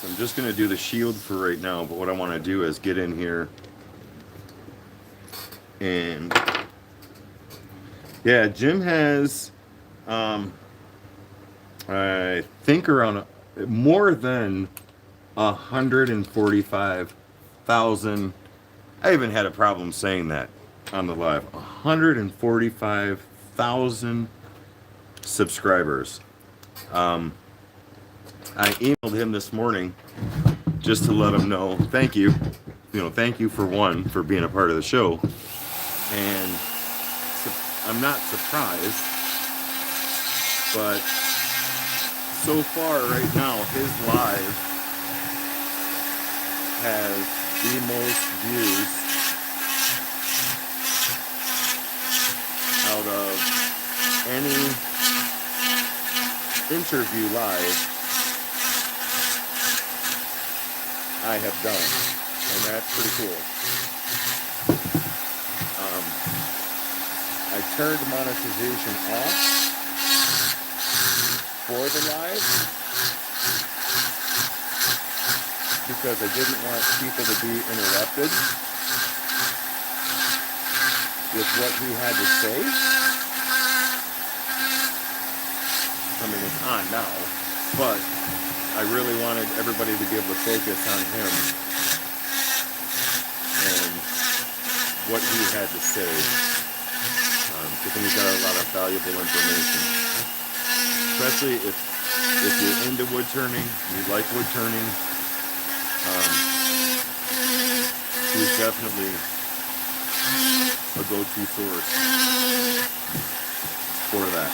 I'm just going to do the shield for right now, but what I want to do is get in here and yeah, Jim has I think around more than 145,000. I even had a problem saying that on the live. 145,000 subscribers. I emailed him this morning just to let him know thank you. Thank you for being a part of the show. And I'm not surprised, but so far right now his live has the most views out of any interview live I have done, and that's pretty cool. I turned monetization off for the live because I didn't want people to be interrupted with what he had to say. I mean, it's on now, but I really wanted everybody to be able to focus on him and what he had to say. Because he's got a lot of valuable information. Especially if you're into wood turning, you like wood turning, he's definitely a go-to source for that.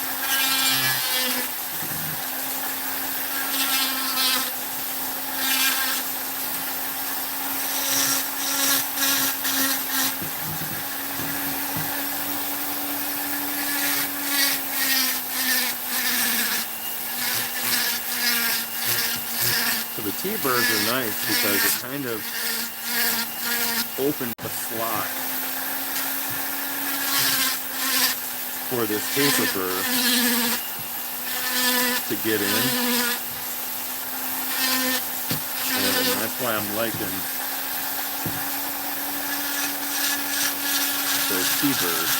The T-burs are nice because it kind of opened the slot for this paper burr to get in, and that's why I'm liking those T-burs.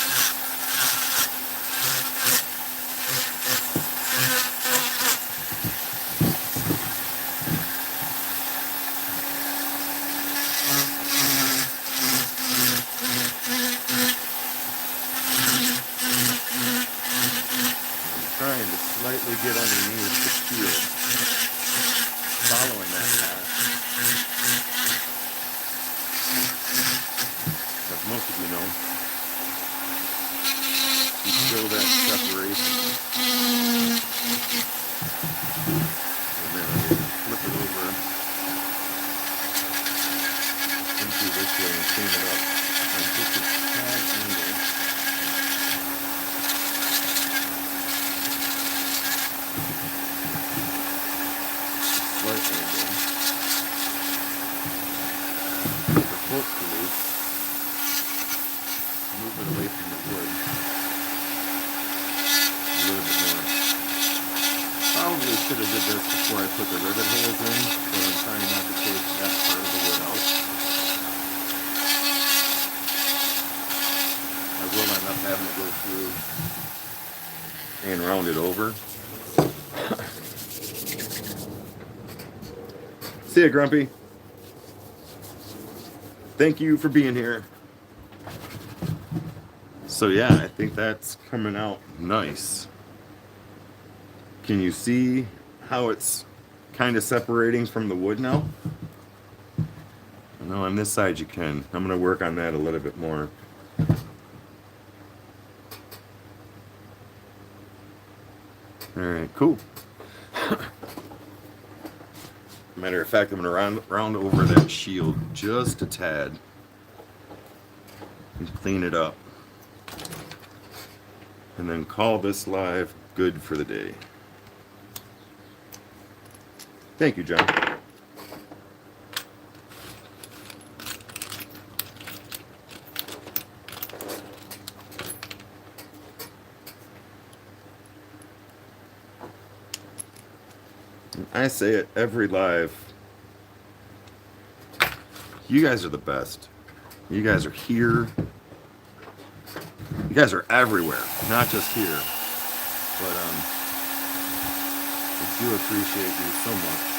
Slightly get underneath the shield, following that path. As most of you know, you show that separation. And then I flip it over into this way and clean it up on just a tad angle. Hopefully move it away from the wood a little bit more. Probably should have did this before I put the rivet holes in, but I'm trying not to take that part of the wood out. I will end up having to go through and round it over. See ya, Grumpy. Thank you for being here. So yeah, I think that's coming out nice. Can you see how it's kind of separating from the wood now? I know on this side you can. I'm going to work on that a little bit more. All right, cool. Matter of fact, I'm going to round over that shield just a tad and clean it up. And then call this live good for the day. Thank you, John. I say it every live. You guys are the best. You guys are here. You guys are everywhere, not just here. But I do appreciate you so much.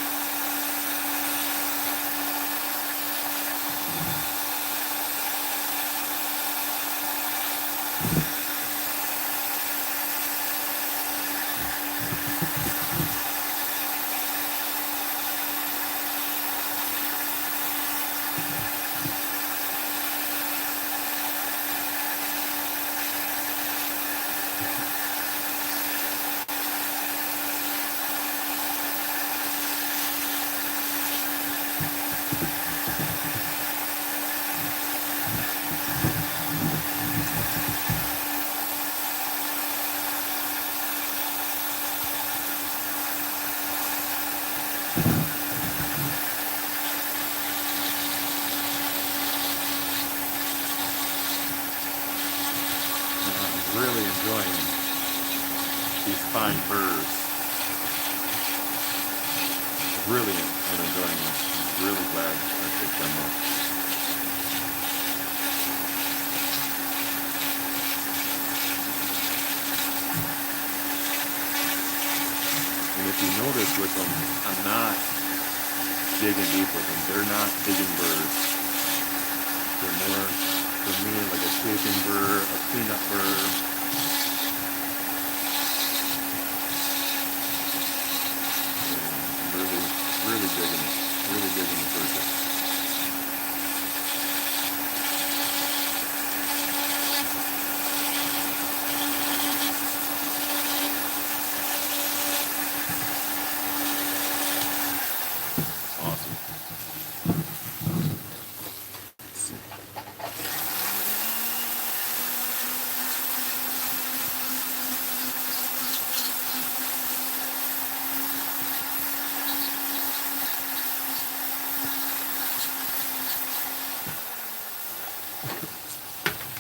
really am enjoying them. I'm really glad I picked them up. And if you notice with them, I'm not digging deep with them. They're not digging burrs. They're more, for me, like a chicken burr, a peanut burr. Really digging it. Really digging the purchase. Awesome. Let's see.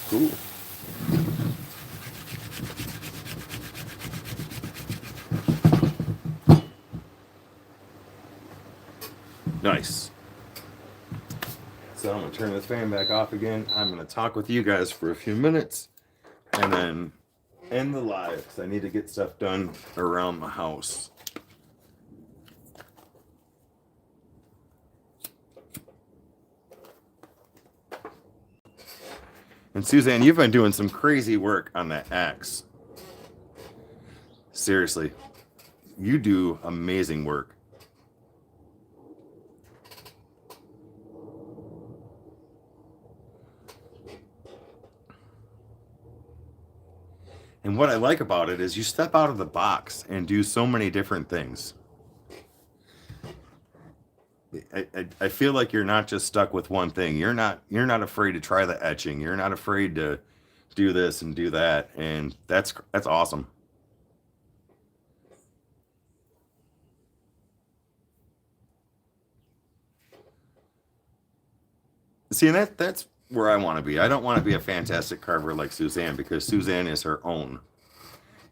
Cool. Nice. So I'm gonna turn this fan back off again. I'm gonna talk with you guys for a few minutes and then end the live because I need to get stuff done around the house. And Suzanne, you've been doing some crazy work on that axe. Seriously, you do amazing work. And what I like about it is you step out of the box and do so many different things. I feel like you're not just stuck with one thing. You're not afraid to try the etching. You're not afraid to do this and do that, and that's awesome. See, and that's where I want to be. I don't want to be a fantastic carver like Suzanne because Suzanne is her own.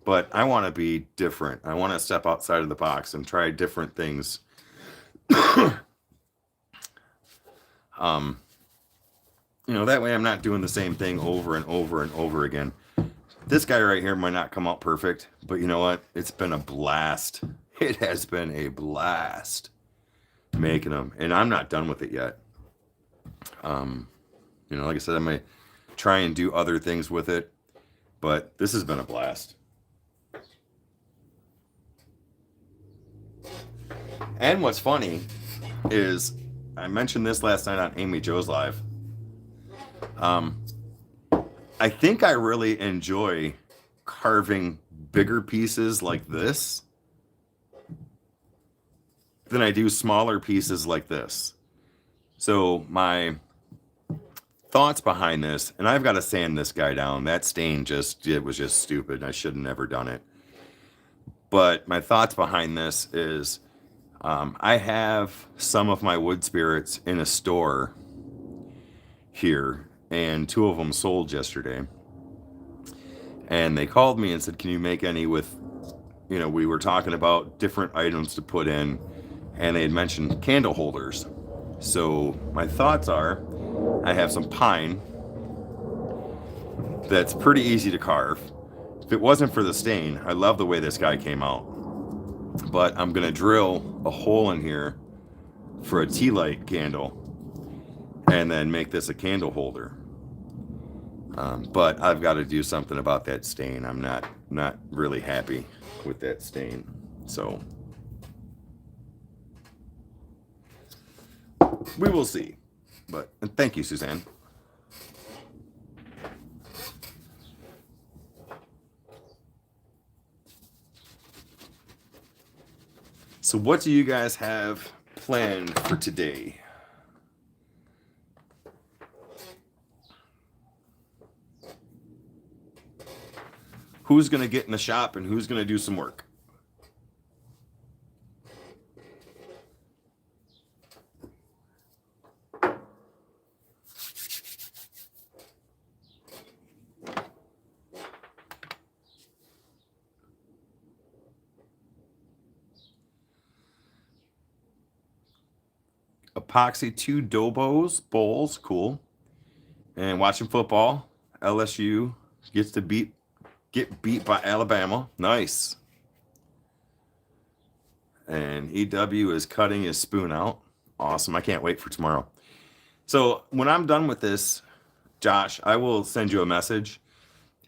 But I want to be different. I want to step outside of the box and try different things. You know, that way I'm not doing the same thing over and over and over again. This guy right here might not come out perfect, but you know what? It's been a blast. It has been a blast making them, and I'm not done with it yet. You know, like I said, I might try and do other things with it, but this has been a blast. And what's funny is I mentioned this last night on Amy Jo's live. I think I really enjoy carving bigger pieces like this than I do smaller pieces like this. So my thoughts behind this, and I've got to sand this guy down. That stain it was just stupid. I should have never done it. But my thoughts behind this is I have some of my wood spirits in a store here, and 2 of them sold yesterday. And they called me and said, can you make any with, you know, we were talking about different items to put in, and they had mentioned candle holders. So my thoughts are, I have some pine that's pretty easy to carve. If it wasn't for the stain, I love the way this guy came out. But I'm gonna drill a hole in here for a tea light candle and then make this a candle holder. But I've got to do something about that stain. I'm not really happy with that stain. So we will see. But thank you, Suzanne. So what do you guys have planned for today? Who's going to get in the shop and who's going to do some work? epoxy 2 Dobos bowls, cool. And watching football, LSU gets to get beat by Alabama, nice. And EW is cutting his spoon out, awesome. I can't wait for tomorrow. So when I'm done with this, Josh, I will send you a message.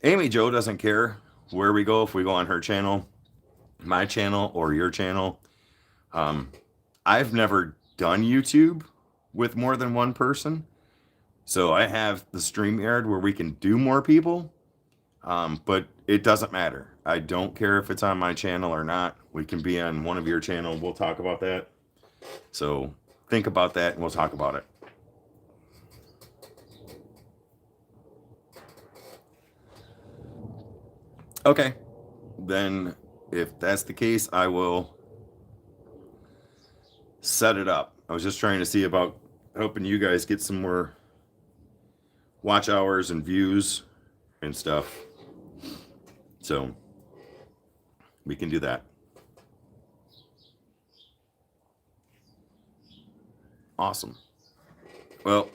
Amy Jo doesn't care where we go, if we go on her channel, my channel, or your channel. I've never done YouTube with more than one person. So I have the StreamYard where we can do more people. But it doesn't matter. I don't care if it's on my channel or not. We can be on one of your channels. We'll talk about that. So think about that and we'll talk about it. Okay. Then if that's the case, I will set it up. I was just trying to see about helping you guys get some more watch hours and views and stuff. So we can do that. Awesome. Well,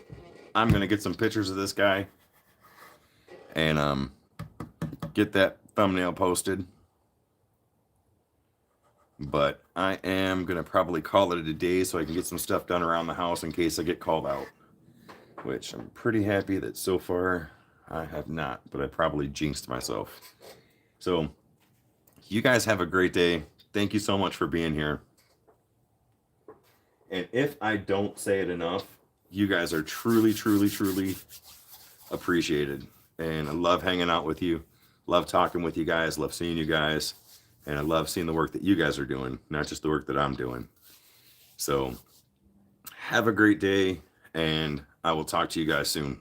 I'm going to get some pictures of this guy and get that thumbnail posted. But I am going to probably call it a day so I can get some stuff done around the house in case I get called out. Which I'm pretty happy that so far I have not, but I probably jinxed myself. So you guys have a great day. Thank you so much for being here. And if I don't say it enough, you guys are truly, truly, truly appreciated. And I love hanging out with you. Love talking with you guys. Love seeing you guys. And I love seeing the work that you guys are doing, not just the work that I'm doing. So have a great day, and I will talk to you guys soon.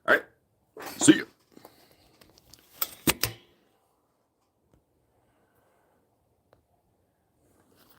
All right. See you.